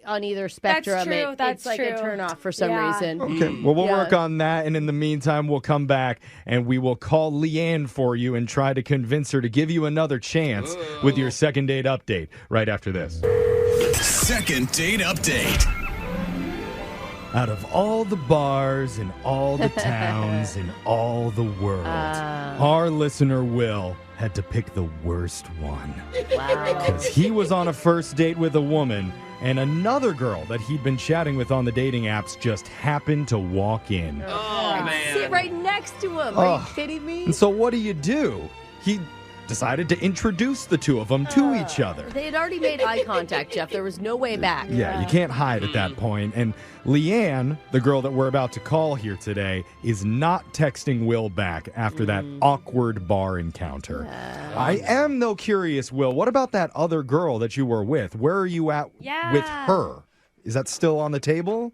on either spectrum. That's true. It's like a turn off for some reason. Okay, well, we'll work on that, and in the meantime, we'll come back and we will call Leanne for you and try to convince her to give you another chance with your second date update right after this. Second date update. Out of all the bars in all the towns in all the world, our listener Will had to pick the worst one. Wow. Because he was on a first date with a woman, and another girl that he'd been chatting with on the dating apps just happened to walk in. Oh, man. Sit right next to him. Are you kidding me? And so what do? He decided to introduce the two of them to each other. They had already made eye contact, Jeff. There was no way back. Yeah, you can't hide at that point. And Leanne, the girl that we're about to call here today, is not texting Will back after that awkward bar encounter. I am, though, curious, Will, what about that other girl that you were with? Where are you at with her? Is that still on the table?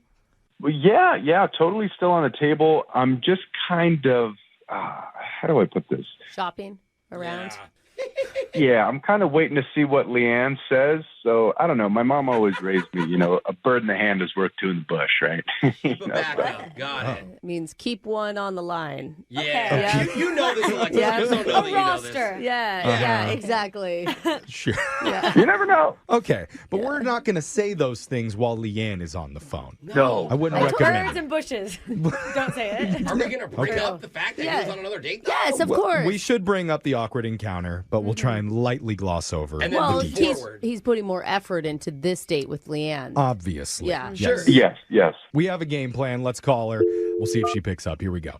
Well, yeah, totally still on the table. I'm just kind of, how do I put this? Shopping around. Yeah, I'm kind of waiting to see what Leanne says. So I don't know. My mom always raised me, a bird in the hand is worth two in the bush, right? Keep a backup. Got it. Means keep one on the line. Yeah. Okay. You know this, Alexa. Yeah. I just don't know that you know this. Roster. Yeah, exactly. Sure. You never know. Okay, but we're not going to say those things while Leanne is on the phone. No. I wouldn't Like recommend birds it. and bushes. Don't say it. Are we going to bring up the fact that he was on another date? Yes, of Well, course. we should bring up the awkward encounter, but we'll try and lightly gloss over And then Well, the details. he's putting more effort into this date with Leanne. Obviously. Yeah. Sure. Yes. We have a game plan. Let's call her. We'll see if she picks up. Here we go.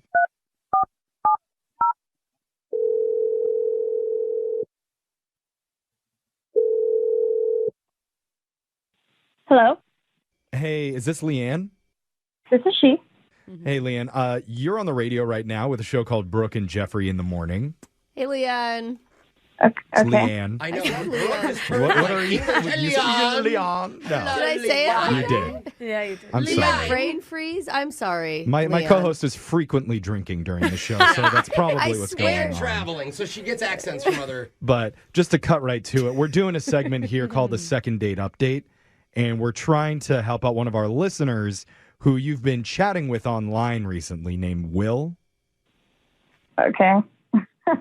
Hello, Hey, is this Leanne? this is she. Hey, Leanne. You're on the radio right now with a show called Brooke and Jeffrey in the Morning. Hey, Leanne. Okay. It's Leanne. I know. What are you? You said Leanne. No. Did I say it? You did. Yeah, you did. I'm Leanne, sorry. brain freeze? I'm sorry. My Leanne. co-host is frequently drinking during the show, so that's probably what's going And on. traveling, so she gets accents from other. But just to cut right to it, we're doing a segment here called the Second Date Update, and we're trying to help out one of our listeners who you've been chatting with online recently, named Will. Okay.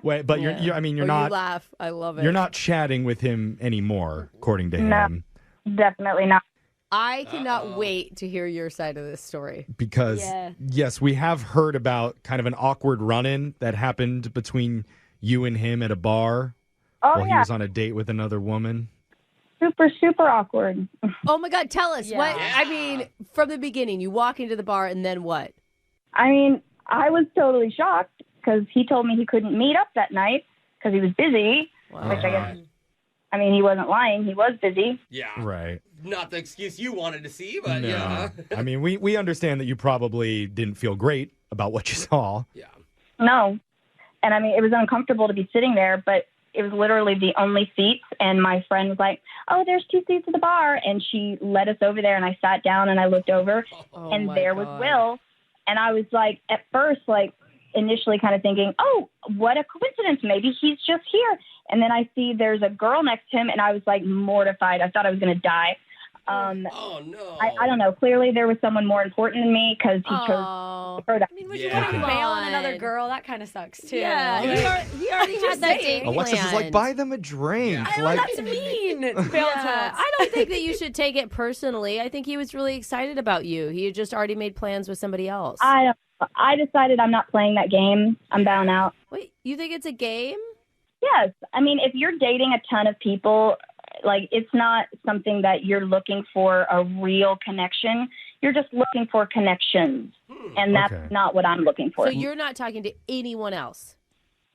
Wait, but you're You not. laugh. I love it. You're not chatting with him anymore, according to No. him, Definitely not. I cannot wait to hear your side of this story. because yes, we have heard about kind of an awkward run-in that happened between you and him at a bar Oh, while he yeah. was on a date with another woman. Super, super awkward. Oh my God, tell us. Yeah. What? I mean, from the beginning, you walk into the bar and then what? I mean, I was totally shocked because he told me he couldn't meet up that night because he was busy, which I guess, I mean, he wasn't lying. He was busy. Yeah. Right. Not the excuse you wanted to see, but No. yeah. I mean, we understand that you probably didn't feel great about what you saw. Yeah. No. And I mean, it was uncomfortable to be sitting there, but it was literally the only seats. And my friend was like, oh, there's 2 seats at the bar. And she led us over there and I sat down and I looked over and there was Will. And I was like, at first, like initially kind of thinking, oh, what a coincidence. Maybe he's just here. And then I see there's a girl next to him and I was like mortified. I thought I was going to die. Oh, no. I don't know. Clearly there was someone more important than me because he chose to throw that. I mean, would you want to bail on another girl? That kind of sucks, too. Yeah, he already had that date Alexis is like, buy them a drink. I know Like, that's mean. Bail on someone else. I don't think that you should take it personally. I think he was really excited about you. He had just already made plans with somebody else. I decided I'm not playing that game. I'm bowing out. Wait, you think it's a game? Yes. I mean, if you're dating a ton of people, like it's not something that you're looking for a real connection. You're just looking for connections. And that's not what I'm looking for. So you're not talking to anyone else?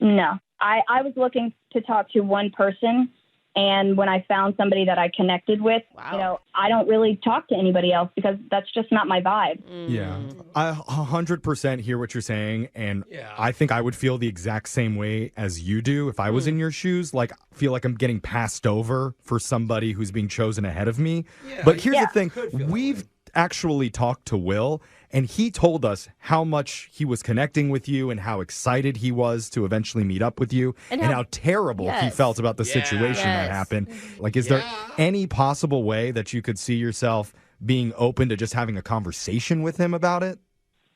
No. I was looking to talk to one person. And when I found somebody that I connected with, I don't really talk to anybody else because that's just not my vibe. Yeah, I 100% hear what you're saying, and I think I would feel the exact same way as you do if I was in your shoes. Like, feel like I'm getting passed over for somebody who's being chosen ahead of me. But here's the thing: we've actually talked to Will, and he told us how much he was connecting with you and how excited he was to eventually meet up with you and how terrible he felt about the situation that happened. Like, is there any possible way that you could see yourself being open to just having a conversation with him about it?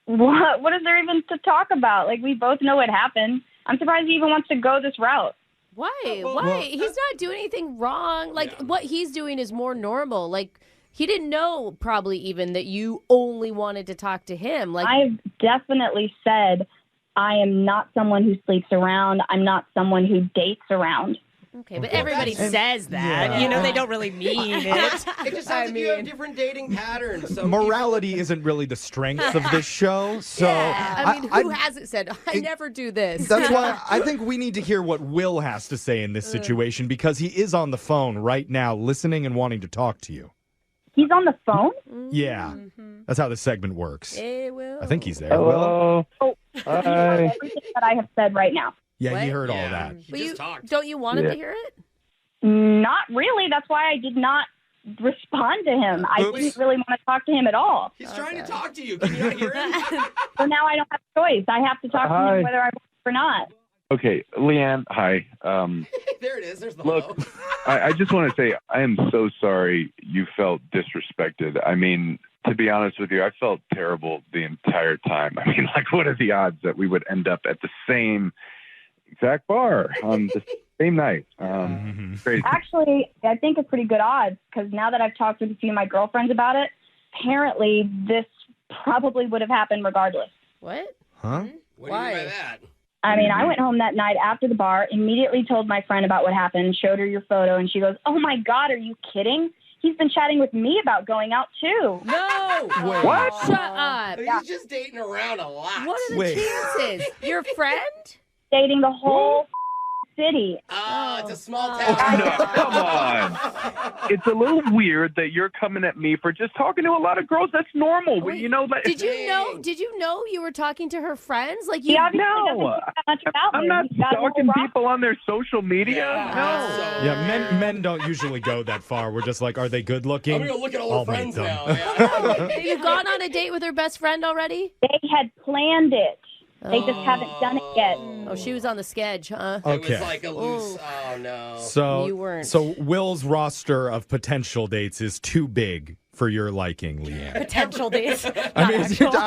What is there even to talk about? Like, we both know what happened. I'm surprised he even wants to go this route. Why? Why? He's not doing anything wrong. Like, what he's doing is more normal. Like, he didn't know probably even that you only wanted to talk to him. Like, I've definitely said I am not someone who sleeps around. I'm not someone who dates around. Okay, but everybody says that. Yeah. You know, they don't really mean it. It just sounds like you have different dating patterns. Morality isn't really the strength of this show, so I mean, who hasn't said, I never do this? That's why I think we need to hear what Will has to say in this situation, because he is on the phone right now listening and wanting to talk to you. He's on the phone? Yeah, that's how this segment works. Hey, Will. I think he's there. Hello. Oh, Hi. everything that I have said right now. Yeah, he heard all that. But don't you want him to hear it? Not really. That's why I did not respond to him. I didn't really want to talk to him at all. He's trying to talk to you. Can you not hear him? So now I don't have a choice. I have to talk to him whether I want or not. Okay, Leanne, hi. There it is. There's the Look, hello. I just want to say I am so sorry you felt disrespected. I mean, to be honest with you, I felt terrible the entire time. I mean, like, what are the odds that we would end up at the same exact bar on the same night? Crazy. Actually, I think it's pretty good odds because now that I've talked with a few of my girlfriends about it, apparently this probably would have happened regardless. What? Huh? What do you mean by that? I mean, I went home that night after the bar, immediately told my friend about what happened, showed her your photo, and she goes, "Oh my God, are you kidding? He's been chatting with me about going out too." No! Wait. What? Shut up. He's just dating around a lot. What are the chances? Your friend? Dating the whole city. Oh, it's a small town. No, come on. It's a little weird that you're coming at me for just talking to a lot of girls. That's normal. Wait, You know, like, Did you know you were talking to her friends? Like you? He obviously No. doesn't know that much about I'm me. not He's got a whole stalking roster. people on their social media. Yeah, men don't usually go that far. We're just like, are they good looking? I'm going to look at all I'll her friends meet now. them. Yeah. Have you gone on a date with her best friend already? They had planned it. They just haven't done it yet. Oh, she was on the sketch, huh? It Okay. was like a loose, oh no. So You weren't. So Will's roster of potential dates is too big for your liking, Leanne. Potential dates. I mean,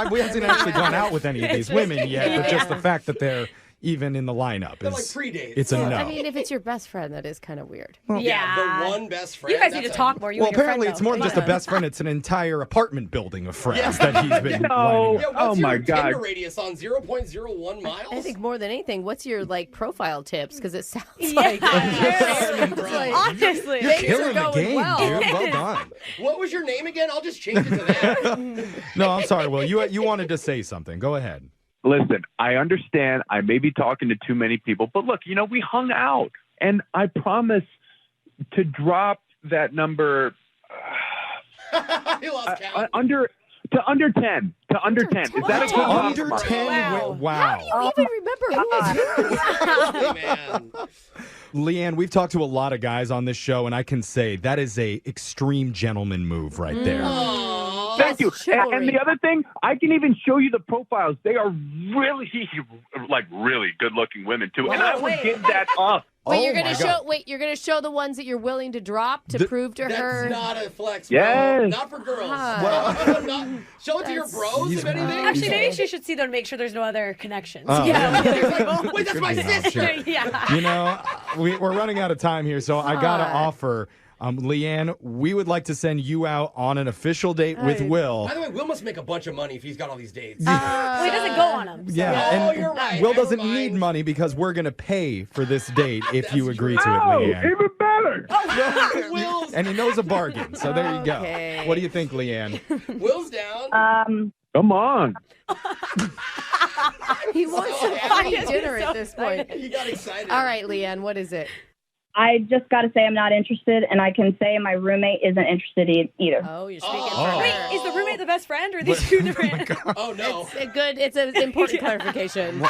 we haven't actually gone out with any of these women yet, but just the fact that they're even in the lineup They're like is pre-dates. it's a no. I mean, if it's your best friend, that is kind of weird. Yeah, the one best friend. You guys need to that's talk more. You well, and your apparently friend, it's more than though. just a best friend. It's an entire apartment building of friends that he's been No. lining Yeah, up. what's Oh, my your God. Tinder radius on 0.01 miles? I think more than anything, what's your profile tips? Because it sounds Yeah. like Honestly. You're things are killing the going game, well. dude. Well done. What was your name again? I'll just change it to that. No, I'm sorry, Will. You wanted to say something. Go ahead. Listen, I understand I may be talking to too many people, but look, we hung out, and I promise to drop that number He lost count. under 10. To under 10. Is that a good Under number? 10? Wow. How do you even remember who was yours? Oh, man. Leanne, we've talked to a lot of guys on this show, and I can say that is a extreme gentleman move right there. Thank you. chivalry. And the other thing, I can even show you the profiles. They are really, really good-looking women, too. And I would give that up. Wait, Oh you're my gonna God. you're gonna show the ones that you're willing to drop to prove to That's her. not a flex, Yes. bro. Not for girls. Show it to your bros, if anything. Actually, maybe she should see them and make sure there's no other connections. Oh, yeah. Wait, that's my Could be an sister. option. Yeah. We're running out of time here, so I got to offer, Leanne, we would like to send you out on an official date with Will. By the way, Will must make a bunch of money if he's got all these dates. Well, he doesn't go on them. So. Yeah, Oh, and you're right. Will Never doesn't mind. need money because we're going to pay for this date if you agree to it, Oh, Leanne. even better. Will's, And he knows a bargain, so there you go. Okay. What do you think, Leanne? Will's down. Come on. He wants to buy dinner at this point. He got excited. All right, Leanne, what is it? I just got to say I'm not interested, and I can say my roommate isn't interested either. Oh, you're speaking Oh. for Wait, her. is the roommate the best friend, or are these two different? Oh, no. It's an important clarification.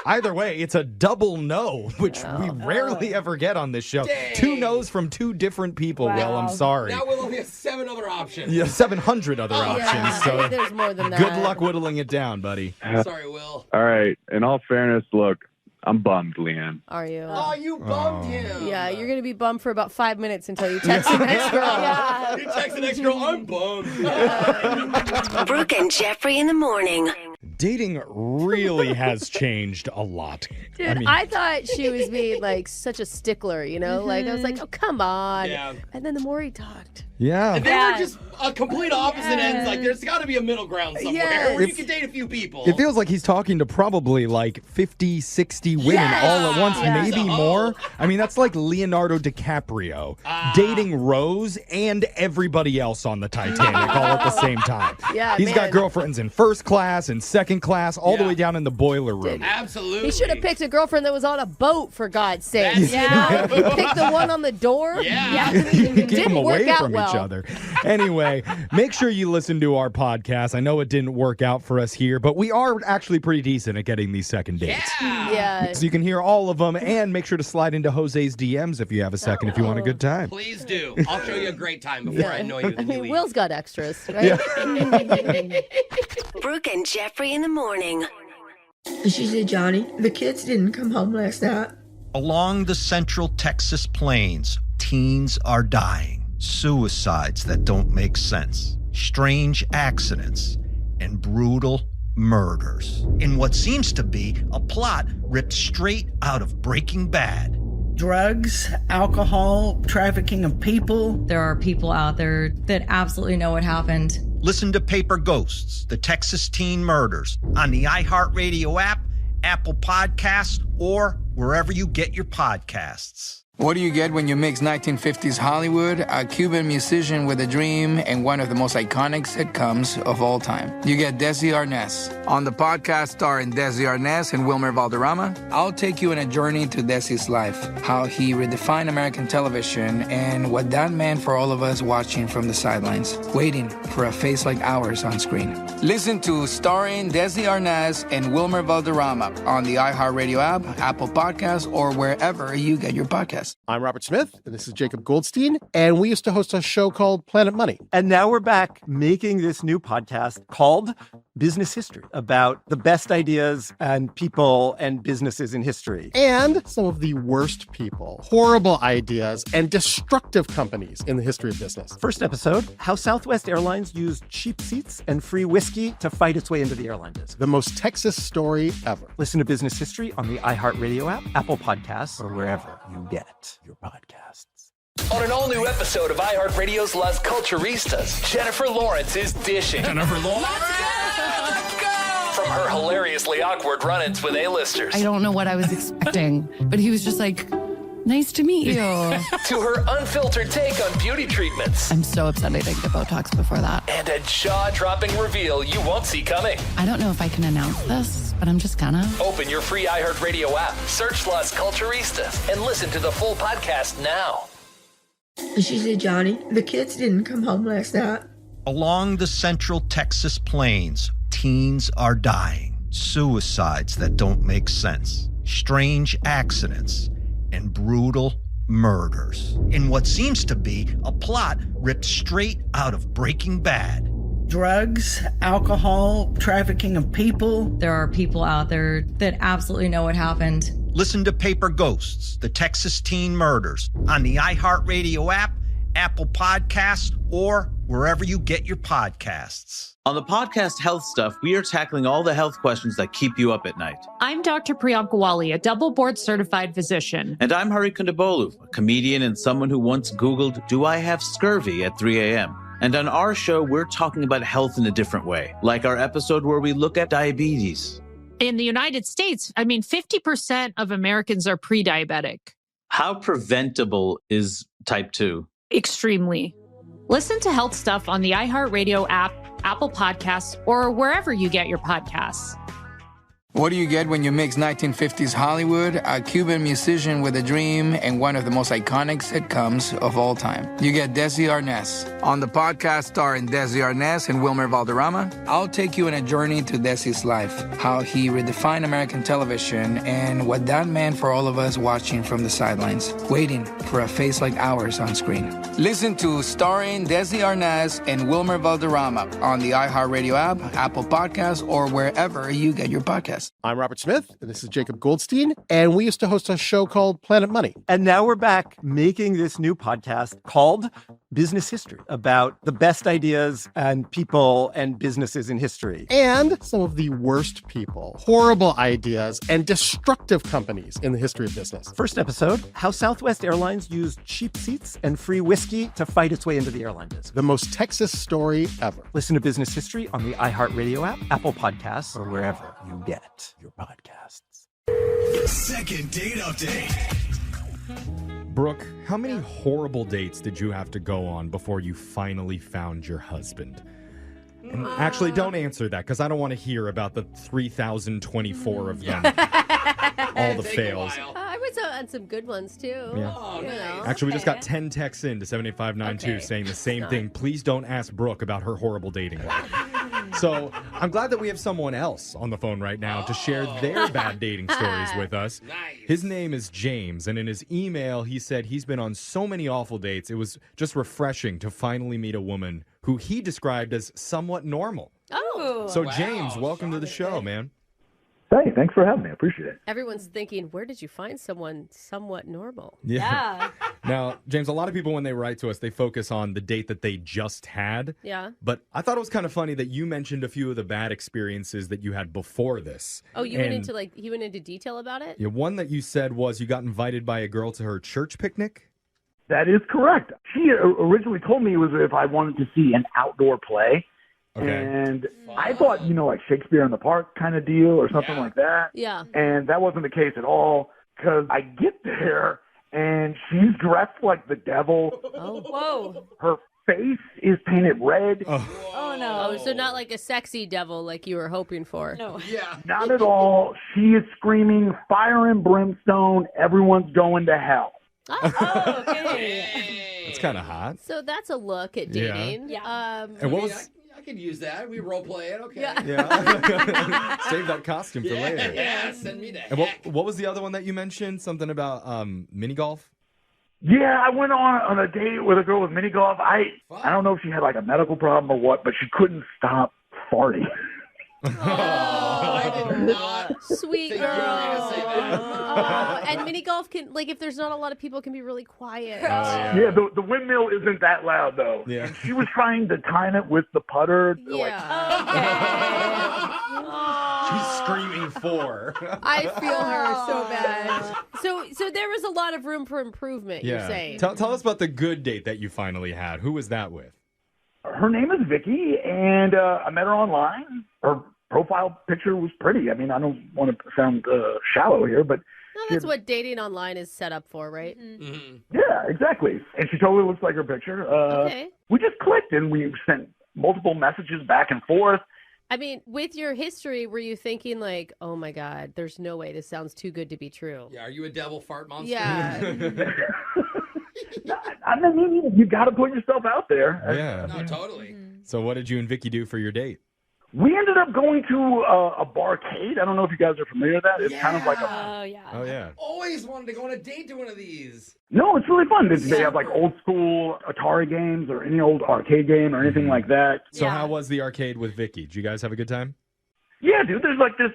Either way, it's a double no, which we rarely ever get on this show. Dang. 2 no's from 2 different people, Will. I'm sorry. Now Will only has 7 other options. Yeah, 700 other options. Yeah, So there's more than that. good luck whittling it down, buddy. Sorry, Will. All right. In all fairness, look, I'm bummed, Leanne. Are you? Oh, you bummed him. Yeah, you're going to be bummed for about 5 minutes until you text the next girl. You text the next girl, I'm bummed. Brooke and Jeffrey in the morning. Dating really has changed a lot. Dude, I thought she was being such a stickler, Like I was like, oh, come on. Yeah. And then the more he talked. Yeah. And they were just a complete opposite ends. Like, there's got to be a middle ground somewhere where you It's- can date a few people. It feels like he's talking to probably 50, 60 women all at once, maybe more. I mean, that's like Leonardo DiCaprio dating Rose and everybody else on the Titanic all at the same time. Yeah, He's got man. girlfriends in first class and second class, all the way down in the boiler room. Absolutely. He should have picked a girlfriend that was on a boat, for God's sake. That's Yeah. He picked the one on the door. Yeah. Keep them Didn't away work out from well. each other. Anyway, make sure you listen to our podcast. I know it didn't work out for us here, but we are actually pretty decent at getting these second dates. Yeah. So you can hear all of them, and make sure to slide into Jose's DMs if you have a second, if you want a good time. Please do. I'll show you a great time before I annoy you. I mean, Will's got extras, right? Yeah. Brooke and Jeffrey in the morning. And she said, Johnny, the kids didn't come home last night. Along the central Texas plains, teens are dying. Suicides that don't make sense. Strange accidents and brutal murders. In what seems to be a plot ripped straight out of Breaking Bad. Drugs, alcohol, trafficking of people. There are people out there that absolutely know what happened. Listen to Paper Ghosts, the Texas teen murders, on the iHeartRadio app, Apple Podcasts, or wherever you get your podcasts. What do you get when you mix 1950s Hollywood, a Cuban musician with a dream, and one of the most iconic sitcoms of all time? You get Desi Arnaz. On the podcast starring Desi Arnaz and Wilmer Valderrama, I'll take you on a journey to Desi's life, how he redefined American television, and what that meant for all of us watching from the sidelines, waiting for a face like ours on screen. Listen to Starring Desi Arnaz and Wilmer Valderrama on the iHeartRadio app, Apple Podcasts, or wherever you get your podcasts. I'm Robert Smith, and this is Jacob Goldstein, and we used to host a show called Planet Money. And now we're back making this new podcast called Business History, about the best ideas and people and businesses in history. And some of the worst people, horrible ideas, and destructive companies in the history of business. First episode, how Southwest Airlines used cheap seats and free whiskey to fight its way into the airline business. The most Texas story ever. Listen to Business History on the iHeartRadio app, Apple Podcasts, or wherever you get your podcasts. On an all-new episode of iHeartRadio's Las Culturistas, Jennifer Lawrence is dishing. Jennifer Lawrence? From her hilariously awkward run-ins with A-listers. I don't know what I was expecting, but he was just like, nice to meet you. To her unfiltered take on beauty treatments. I'm so upset I didn't get Botox before that. And a jaw-dropping reveal you won't see coming. I don't know if I can announce this, but I'm just gonna. Open your free iHeartRadio app, search Las Culturistas, and listen to the full podcast now. And she said, Johnny, the kids didn't come home last night. Along the central Texas plains, teens are dying. Suicides that don't make sense. Strange accidents and brutal murders. In what seems to be a plot ripped straight out of Breaking Bad. Drugs, alcohol, trafficking of people. There are people out there that absolutely know what happened. Listen to Paper Ghosts, the Texas teen murders, on the iHeartRadio app, Apple Podcasts, or wherever you get your podcasts. On the podcast Health Stuff, we are tackling all the health questions that keep you up at night. I'm Dr. Priyanka Wali, a double board certified physician. And I'm Hari Kondabolu, a comedian and someone who once Googled, do I have scurvy at 3 a.m.? And on our show, we're talking about health in a different way, like our episode where we look at diabetes. In the United States, 50% of Americans are pre-diabetic. How preventable is type 2? Extremely. Listen to Health Stuff on the iHeartRadio app, Apple Podcasts, or wherever you get your podcasts. What do you get when you mix 1950s Hollywood, a Cuban musician with a dream, and one of the most iconic sitcoms of all time? You get Desi Arnaz. On the podcast starring Desi Arnaz and Wilmer Valderrama, I'll take you on a journey to Desi's life, how he redefined American television, and what that meant for all of us watching from the sidelines, waiting for a face like ours on screen. Listen to Starring Desi Arnaz and Wilmer Valderrama on the iHeartRadio app, Apple Podcasts, or wherever you get your podcasts. I'm Robert Smith, and this is Jacob Goldstein, and we used to host a show called Planet Money. And now we're back making this new podcast called Business History, about the best ideas and people and businesses in history. And some of the worst people, horrible ideas, and destructive companies in the history of business. First episode, how Southwest Airlines used cheap seats and free whiskey to fight its way into the airline business. The most Texas story ever. Listen to Business History on the iHeartRadio app, Apple Podcasts, or wherever you get your podcasts. Second date update. Brooke, how many horrible dates did you have to go on before you finally found your husband? And actually, don't answer that, because I don't want to hear about the 3,024 of them. All the fails. I was on some good ones, too. Yeah. Oh, nice. Actually, we just got 10 texts in to 78592 saying the same thing. Please don't ask Brooke about her horrible dating life. So I'm glad that we have someone else on the phone right now to share their bad dating stories with us. Nice. His name is James, and in his email, he said he's been on so many awful dates. It was just refreshing to finally meet a woman who he described as somewhat normal. Oh. So James, welcome to the show, man. Hey, thanks for having me. I appreciate it. Everyone's thinking, where did you find someone somewhat normal? Yeah. Now, James, a lot of people, when they write to us, they focus on the date that they just had. Yeah. But I thought it was kind of funny that you mentioned a few of the bad experiences that you had before this. Oh, he went into detail about it? Yeah, one that you said was you got invited by a girl to her church picnic. That is correct. She originally told me it was if I wanted to see an outdoor play. Okay. And I thought, like Shakespeare in the Park kind of deal or something like that. Yeah. And that wasn't the case at all, because I get there and she's dressed like the devil. Oh, whoa. Her face is painted red. Oh, no. Oh, so not like a sexy devil like you were hoping for. No. Yeah. Not at all. She is screaming, fire and brimstone, everyone's going to hell. Oh, okay. That's kind of hot. So that's a look at dating. Yeah. And what was... I could use that. We role play it. Okay. Yeah. Save that costume for later. Yeah, send me that. And what was the other one that you mentioned? Something about mini golf? Yeah, I went on a date with a girl with mini golf. I don't know if she had like a medical problem or what, but she couldn't stop farting. I did not. Sweet think girl. you were gonna say that. Oh, and mini golf can, like, if there's not a lot of people, can be really quiet. Yeah, the windmill isn't that loud though. Yeah. And she was trying to time it with the putter. She's screaming for. I feel her so bad. So there was a lot of room for improvement, you're saying. Tell us about the good date that you finally had. Who was that with? Her name is Vicky, and I met her online. Her profile picture was pretty. I mean, I don't want to sound shallow here, but No, that's what dating online is set up for, right? Mm-hmm. yeah, exactly. And she totally looks like her picture. Okay. We just clicked, and we sent multiple messages back and forth. I mean, with your history, were you thinking like, oh my God, there's no way this sounds too good to be true? Yeah, are you a devil fart monster? Yeah. I mean, you got to put yourself out there. Yeah. No, totally. So what did you and Vicky do for your date? We ended up going to a barcade. I don't know if you guys are familiar with that. It's kind of like a... Oh, yeah. Oh, yeah. Always wanted to go on a date to one of these. No, it's really fun. They have like old school Atari games or any old arcade game or anything like that. So how was the arcade with Vicky? Did you guys have a good time? Yeah, dude, there's like this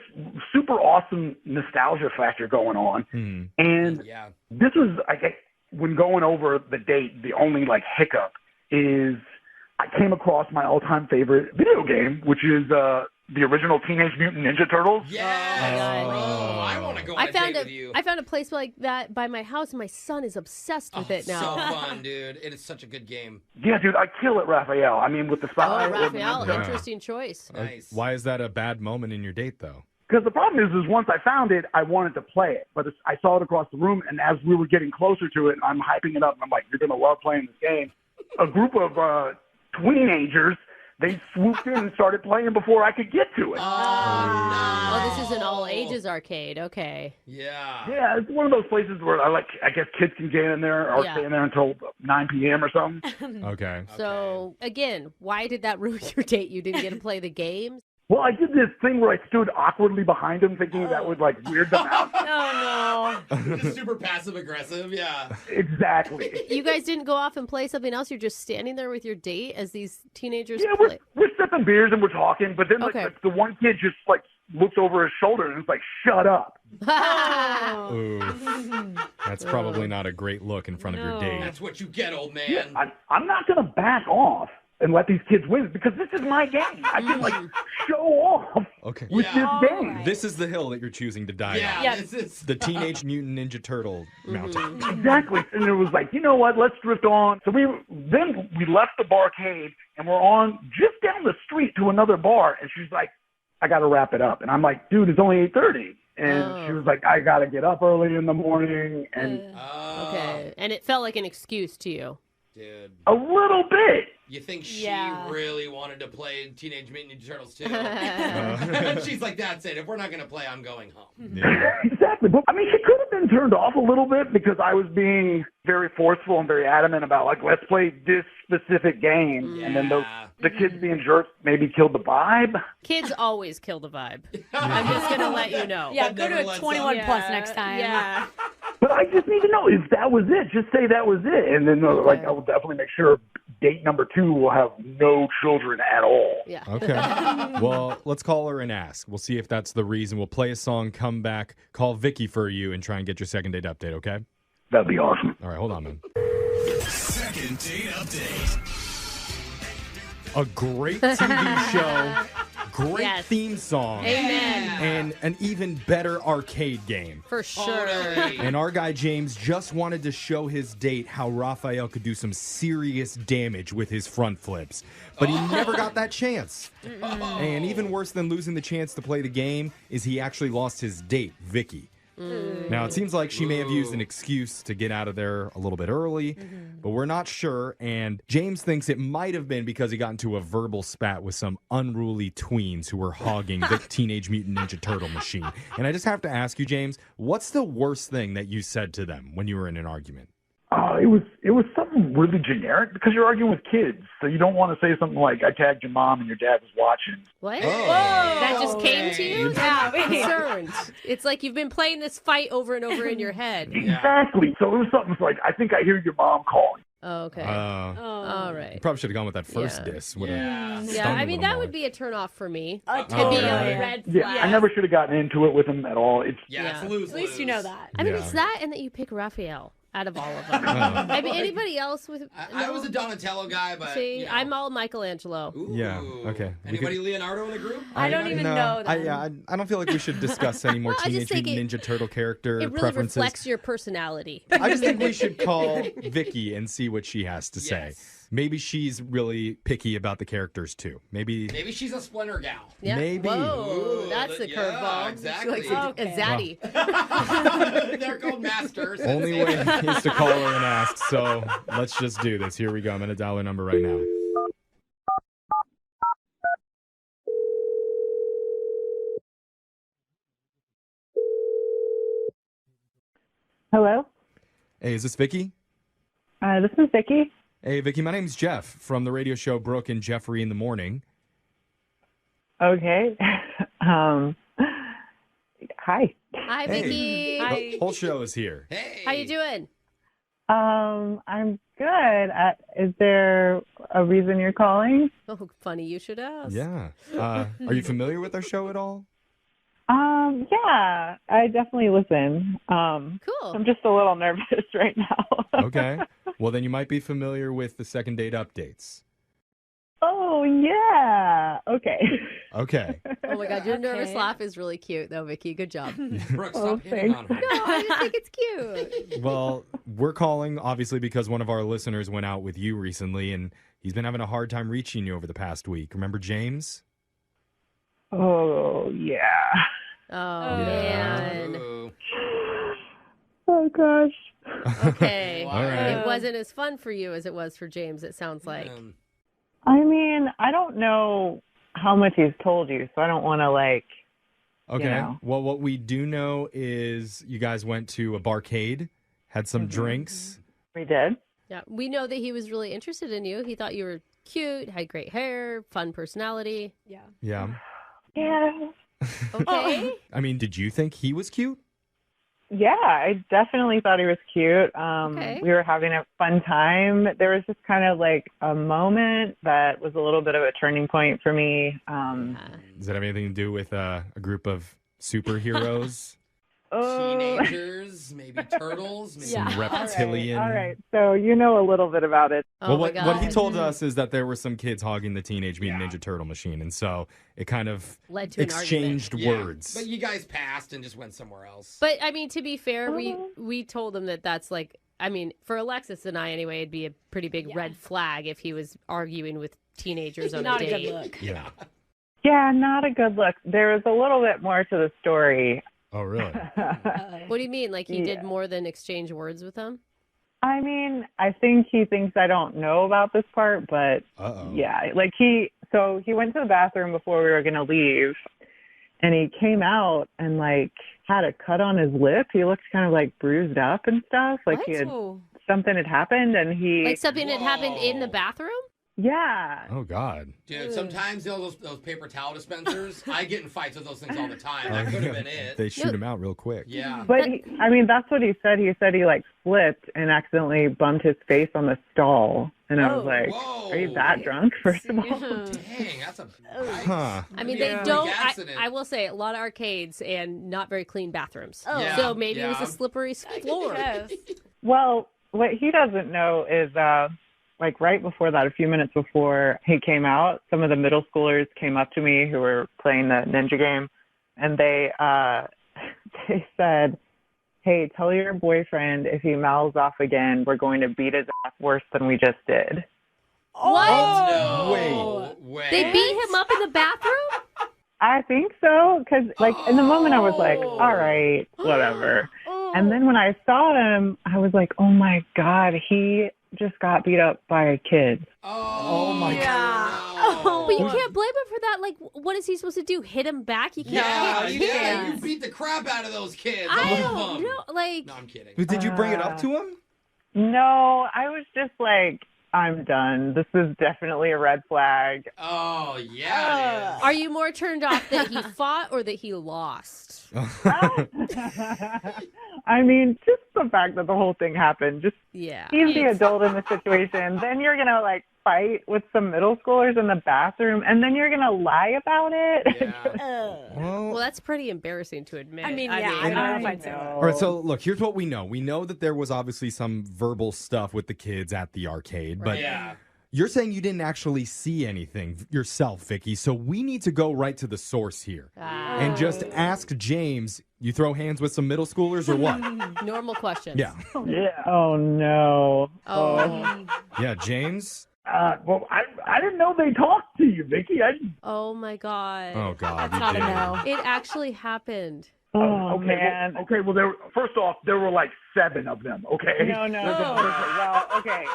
super awesome nostalgia factor going on. And this was, when going over the date, the only like hiccup is I came across my all-time favorite video game, which is the original Teenage Mutant Ninja Turtles. Yes, bro. I want to go on a date with you. I found a place like that by my house, and my son is obsessed with it now. So fun, dude. It is such a good game. Yeah, dude, I kill it, Raphael. I mean, with the spotlight. Oh, Raphael, interesting choice. Nice. Why is that a bad moment in your date, though? Because the problem is once I found it, I wanted to play it. But I saw it across the room, and as we were getting closer to it, I'm hyping it up, and I'm like, you're going to love playing this game. A group of teenagers, they swooped in and started playing before I could get to it. Oh, this is an all-ages arcade. Okay. Yeah. Yeah, it's one of those places where I guess kids can get in there or stay in there until 9 p.m. or something. Okay. So, again, why did that ruin your date? You didn't get to play the games? Well, I did this thing where I stood awkwardly behind them thinking that would, weird them out. Oh, no. Just super passive-aggressive, yeah. Exactly. You guys didn't go off and play something else? You're just standing there with your date as these teenagers play? We're sipping beers and we're talking, but then the one kid just, looks over his shoulder and is like, shut up. Ooh. That's probably not a great look in front of your date. That's what you get, old man. Yeah, I'm not going to back off and let these kids win because this is my game. I can show off with this game. Right. This is the hill that you're choosing to die on. Yeah, this is the Teenage Mutant Ninja Turtle mountain. Exactly. And it was like, you know what? Let's drift on. So we left the barcade and we're on just down the street to another bar. And she's like, I got to wrap it up. And I'm like, dude, it's only 8:30. And she was like, I got to get up early in the morning. And okay. And it felt like an excuse to you. Dude. A little bit. You think she really wanted to play Teenage Mutant Ninja Turtles too? She's like, that's it. If we're not going to play, I'm going home. Yeah. Exactly. But, I mean, she could have been turned off a little bit because I was being very forceful and very adamant about, let's play this specific game. Yeah. And then the kids being jerks maybe killed the vibe. Kids always kill the vibe. I'm just going to let you know. Yeah, go to a 21 plus next time. Yeah. But I just need to know if that was it. Just say that was it. And then, I will definitely make sure date number 2 will have no children at all. Yeah. Okay. Well, let's call her and ask. We'll see if that's the reason. We'll play a song, come back, call Vicky for you, and try and get your second date update, okay? That'd be awesome. All right, hold on, man. Second date update. A great TV show, great Yes. theme song, Amen. and an even better arcade game. For sure. And our guy James just wanted to show his date how Raphael could do some serious damage with his front flips. But he never got that chance. And even worse than losing the chance to play the game is he actually lost his date, Vicky. Now, it seems like she may have used an excuse to get out of there a little bit early, but we're not sure. And James thinks it might have been because he got into a verbal spat with some unruly tweens who were hogging the Teenage Mutant Ninja Turtle machine. And I just have to ask you, James, what's the worst thing that you said to them when you were in an argument? It was something really generic because you're arguing with kids, so you don't want to say something like, I tagged your mom and your dad was watching. What? Oh. That just came to you? Yeah. Concerned. It's like you've been playing this fight over and over in your head. Exactly. So it was something like, I think I hear your mom calling. Oh, okay. All right. You probably should have gone with that first diss. Yeah, I mean, that would be a turnoff for me. It'd be a red flag. Yeah, I never should have gotten into it with him at all. It's lose-lose. At least you know that. I mean, it's that and that you pick Raphael out of all of them. I mean, anybody else with... I was a Donatello guy, but... See, I'm all Michelangelo. Yeah, okay. Anybody Leonardo in the group? I don't even know that. I don't feel like we should discuss any more I just Teenage think Mutant Ninja Turtle character It really preferences. reflects your personality. I just think we should call Vicky and see what she has to say. Maybe she's really picky about the characters too. Maybe she's a Splinter gal. Yeah. Maybe. Whoa, that's a curveball. Exactly. She likes a zaddy. They're called masters. Only way is to call her and ask. So let's just do this. Here we go. I'm going to dial her number right now. Hello? Hey, is this Vicky? This is Vicky. Hey, Vicky, my name's Jeff from the radio show Brooke and Jeffrey in the Morning. Okay. Hi. Hi, Vicky. The whole show is here. Hey. How you doing? I'm good. Is there a reason you're calling? Oh, funny you should ask. Yeah. Are you familiar with our show at all? Yeah, I definitely listen. Cool. I'm just a little nervous right now. Okay. Well, then you might be familiar with the second date updates. Oh, yeah. Okay. Okay. Oh my God, your nervous laugh is really cute, though, Vicky. Good job. Brooke, stop hitting on her. No, I just think it's cute. Well, we're calling, obviously, because one of our listeners went out with you recently, and he's been having a hard time reaching you over the past week. Remember James? Oh, yeah. Oh, man. Oh, gosh. Okay. All right. It wasn't as fun for you as it was for James, it sounds like. I mean, I don't know how much he's told you, so I don't want to, Okay. You know. Well, what we do know is you guys went to a barcade, had some drinks. We did. Yeah, we know that he was really interested in you. He thought you were cute, had great hair, fun personality. Yeah. Yeah. Yeah. Okay. I mean, did you think he was cute? Yeah, I definitely thought he was cute. Okay. We were having a fun time. There was just kind of like a moment that was a little bit of a turning point for me. Does that have anything to do with a group of superheroes? Teenagers, maybe turtles, maybe Some reptilian. All right. So you know a little bit about it. Well, what he told us is that there were some kids hogging the Teenage Mutant Ninja Turtle machine, and so it kind of led to an exchanged argument. words. But you guys passed and just went somewhere else. But, I mean, to be fair, we told him that's like, I mean, for Alexis and I anyway, it'd be a pretty big red flag if he was arguing with teenagers on Not a a date. good look. Yeah. Yeah, not a good look. There was a little bit more to the story. Oh, really? What do you mean? Like he did more than exchange words with them? I mean, I think he thinks I don't know about this part, but yeah, like he went to the bathroom before we were going to leave, and he came out and like had a cut on his lip. He looked kind of like bruised up and stuff. Like something had happened, and he Like something had happened in the bathroom? Yeah. Oh, God. Dude, sometimes those paper towel dispensers, I get in fights with those things all the time. That could have been it. They shoot him out real quick. Yeah. But, that's what he said. He said he, slipped and accidentally bumped his face on the stall. And I was like, are you that drunk, first of all? Dang, that's a... Huh. I mean, they don't... I will say, a lot of arcades and not very clean bathrooms. Oh. Yeah, So maybe it was a slippery floor. Well, what he doesn't know is, right before that, a few minutes before he came out, some of the middle schoolers came up to me who were playing the ninja game, and they said, hey, tell your boyfriend if he mouths off again, we're going to beat his ass worse than we just did. What? No way. They beat him up in the bathroom? I think so, because, in the moment I was like, all right, whatever. And then when I saw him, I was like, oh, my God, he just got beat up by a kid. Oh my God. Oh, but you can't blame him for that. What is he supposed to do? Hit him back? You can't hit kids. You beat the crap out of those kids. I all of don't them. know. No, I'm kidding. But did you bring it up to him? No, I was just like, I'm done. This is definitely a red flag. Oh, yeah, it is. Are you more turned off that he fought or that he lost? I mean, just the fact that the whole thing happened. Just he's the adult in the situation. Then you're going to, fight with some middle schoolers in the bathroom, and then you're going to lie about it? Yeah. Well, that's pretty embarrassing to admit. I don't know if I'd say that. All right, so look, here's what we know. We know that there was obviously some verbal stuff with the kids at the arcade, but you're saying you didn't actually see anything yourself, Vicky, so we need to go right to the source here and just ask James, you throw hands with some middle schoolers or what? Normal questions. Yeah. Yeah. Oh, no. Oh. Yeah, James? Well, I didn't know they talked to you, Vicky. Oh, my God. Oh, God. That's not a no. It actually happened. Oh, okay, man. Well, first off, there were 7 of them, okay? No. Well, okay.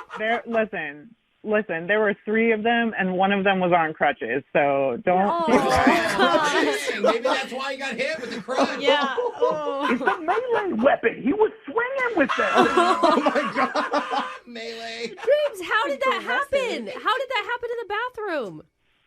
Listen, there were 3 of them, and one of them was on crutches, so don't... Maybe that's why he got hit with the crutch. Yeah. It's a melee weapon. He was swinging with that. Oh, my God. Melee. James, how did that happen? How did that happen in the bathroom?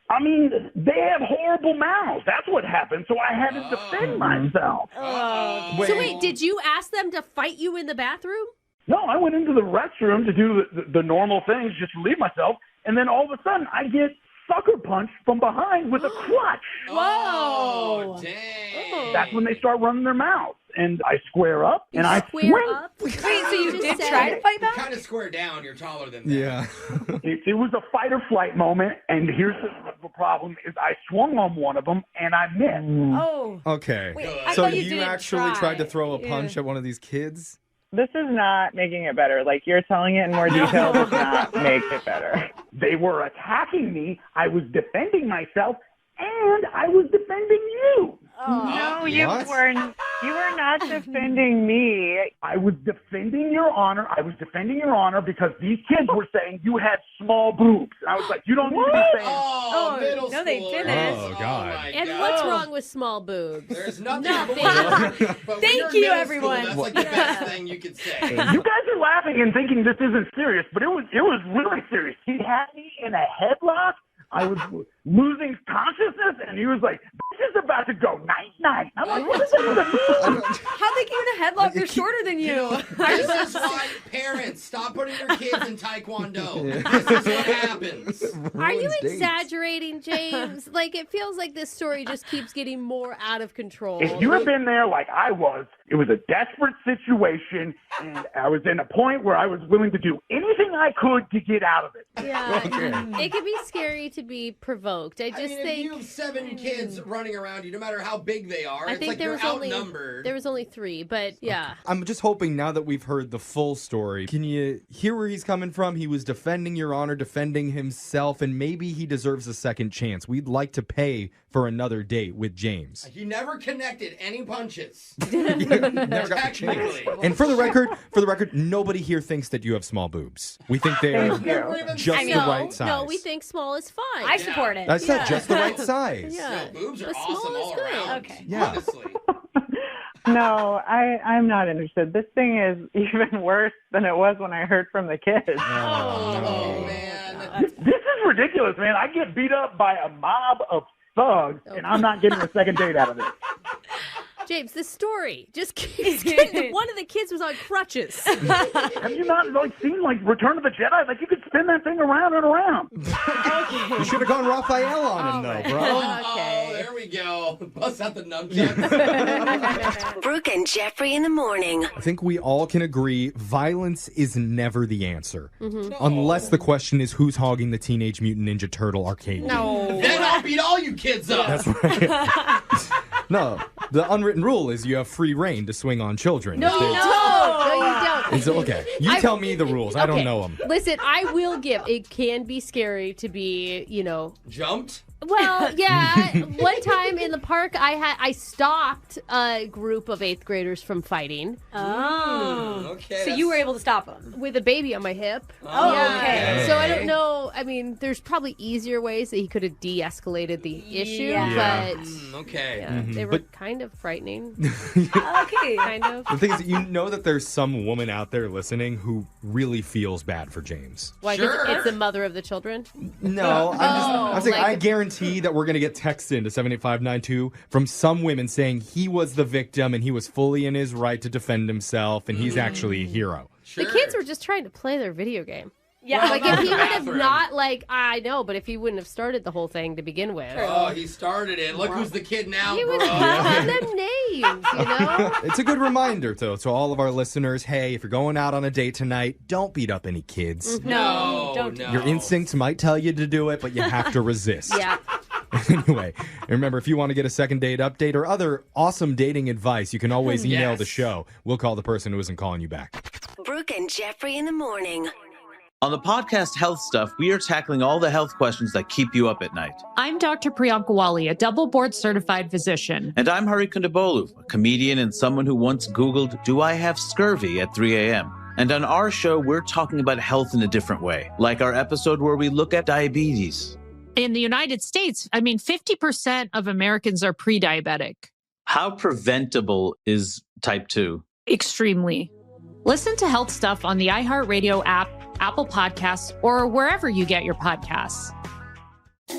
I mean, they have horrible mouths. That's what happened, so I had to defend myself. So wait, did you ask them to fight you in the bathroom? No, I went into the restroom to do the normal things, just relieve myself, and then all of a sudden I get sucker punched from behind with a crutch. Whoa! Dang. That's when they start running their mouths, and I square up, and I swing. Wait, so you did try to fight back? You kind of square down. You're taller than them. Yeah. It was a fight or flight moment, and here's the problem: is I swung on one of them and I missed. Oh. Okay. Wait, I so thought you didn't actually try. tried to throw a punch at one of these kids? This is not making it better. You're telling it in more detail does not make it better. They were attacking me. I was defending myself, and I was defending you. No, you weren't. You were not defending me. I was defending your honor. Because these kids were saying you had small boobs. And I was like, you don't need to be saying. Oh, middle no, they schoolers. didn't. Oh, God. And what's wrong with small boobs? There's nothing. Thank you, everyone. That's the best thing you could say. You guys are laughing and thinking this isn't serious, but it was really serious. He had me in a headlock. I was losing consciousness, and he was like, "This is about to go night-night." I'm like, "What does that even mean?" How'd they get you in a headlock? They're shorter than you. This is why parents stop putting your kids in Taekwondo. This is what happens. Are you exaggerating, James? It feels like this story just keeps getting more out of control. If you had been there like I was, it was a desperate situation, and I was in a point where I was willing to do anything I could to get out of it. Yeah, Okay. it can be scary to be provoked. I just if think you have 7 kids running around you, no matter how big they are, I it's think like there you're was only outnumbered. there was only 3, but yeah. I'm just hoping now that we've heard the full story, can you hear where he's coming from? He was defending your honor, defending himself, and maybe he deserves a second chance. We'd like to pay for another date with James. He never connected any punches. Never got the chance. And for the record, nobody here thinks that you have small boobs. We think they are just the right size. No, we think small is fine. I support it. I said just the right size. Yeah. No, boobs are But awesome small is all good. around. Okay. Yeah. Honestly. No, I'm not interested. This thing is even worse than it was when I heard from the kids. Oh, man. This is ridiculous, man. I get beat up by a mob of thugs, and I'm not getting a second date out of it. James, this story just keeps getting. One of the kids was on crutches. Have you not seen Return of the Jedi? You could spin that thing around and around. You should have gone Raphael on him, though, bro. Oh, there we go. Bust out the nunchucks. Brooke and Jeffrey in the morning. I think we all can agree violence is never the answer. Unless the question is who's hogging the Teenage Mutant Ninja Turtle arcade game. No. Then I'll beat all you kids up. That's right. No, the unwritten rule is you have free reign to swing on children. No, you don't. No, you don't. It's okay. You tell me the rules. I don't know them. Listen, I will give. It can be scary to be, Jumped? Well, yeah. One time in the park, I stopped a group of 8th graders from fighting. Oh. Okay. So you were able to stop them? With a baby on my hip. Oh, okay. So I don't know. I mean, there's probably easier ways that he could have de-escalated the issue, but okay. They were kind of frightening. Okay. Kind of. The thing is, you know that there's some woman out there listening who really feels bad for James. Why? Sure. It's the mother of the children? No, I'm saying I guarantee that we're going to get texts into 78592 from some women saying he was the victim and he was fully in his right to defend himself and he's actually a hero. Sure. The kids were just trying to play their video game. Yeah. If he would have not, I know, but if he wouldn't have started the whole thing to begin with. Oh, he started it. Look who's the kid now, He bro. was calling them names, It's a good reminder, though, to all of our listeners, hey, if you're going out on a date tonight, don't beat up any kids. No, don't. Your instincts might tell you to do it, but you have to resist. Yeah. Anyway, remember, if you want to get a second date update or other awesome dating advice, you can always email the show. We'll call the person who isn't calling you back. Brooke and Jeffrey in the morning. On the podcast Health Stuff, we are tackling all the health questions that keep you up at night. I'm Dr. Priyanka Wali, a double board certified physician. And I'm Hari Kondabolu, a comedian and someone who once Googled, "Do I have scurvy?" at 3 a.m. And on our show, we're talking about health in a different way, like our episode where we look at diabetes. In the United States, 50% of Americans are pre-diabetic. How preventable is type 2? Extremely. Listen to Health Stuff on the iHeartRadio app, Apple Podcasts, or wherever you get your podcasts.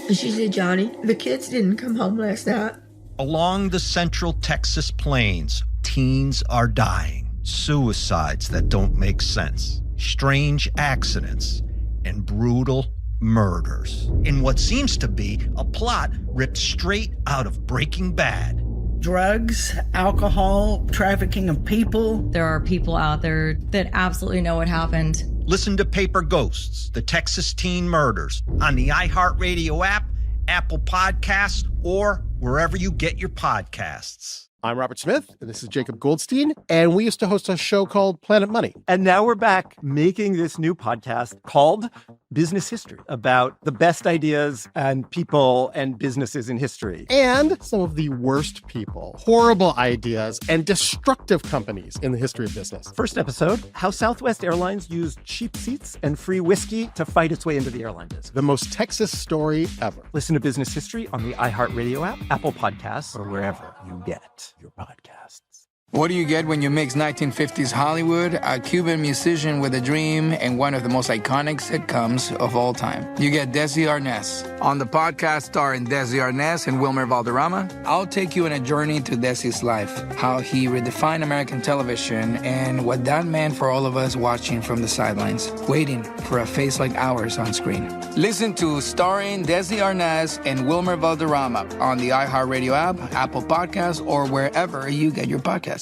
She said, Johnny, the kids didn't come home last night. Along the central Texas plains, teens are dying. Suicides that don't make sense. Strange accidents and brutal murders. In what seems to be a plot ripped straight out of Breaking Bad. Drugs, alcohol, trafficking of people. There are people out there that absolutely know what happened. Listen to Paper Ghosts, the Texas Teen Murders, on the iHeartRadio app, Apple Podcasts, or wherever you get your podcasts. I'm Robert Smith, and this is Jacob Goldstein, and we used to host a show called Planet Money. And now we're back making this new podcast called Business History, about the best ideas and people and businesses in history. And some of the worst people, horrible ideas, and destructive companies in the history of business. First episode, how Southwest Airlines used cheap seats and free whiskey to fight its way into the airline business. The most Texas story ever. Listen to Business History on the iHeartRadio app, Apple Podcasts, or wherever you get your podcasts. What do you get when you mix 1950s Hollywood, a Cuban musician with a dream, and one of the most iconic sitcoms of all time? You get Desi Arnaz. On the podcast starring Desi Arnaz and Wilmer Valderrama, I'll take you on a journey to Desi's life, how he redefined American television, and what that meant for all of us watching from the sidelines, waiting for a face like ours on screen. Listen to Starring Desi Arnaz and Wilmer Valderrama on the iHeartRadio app, Apple Podcasts, or wherever you get your podcasts.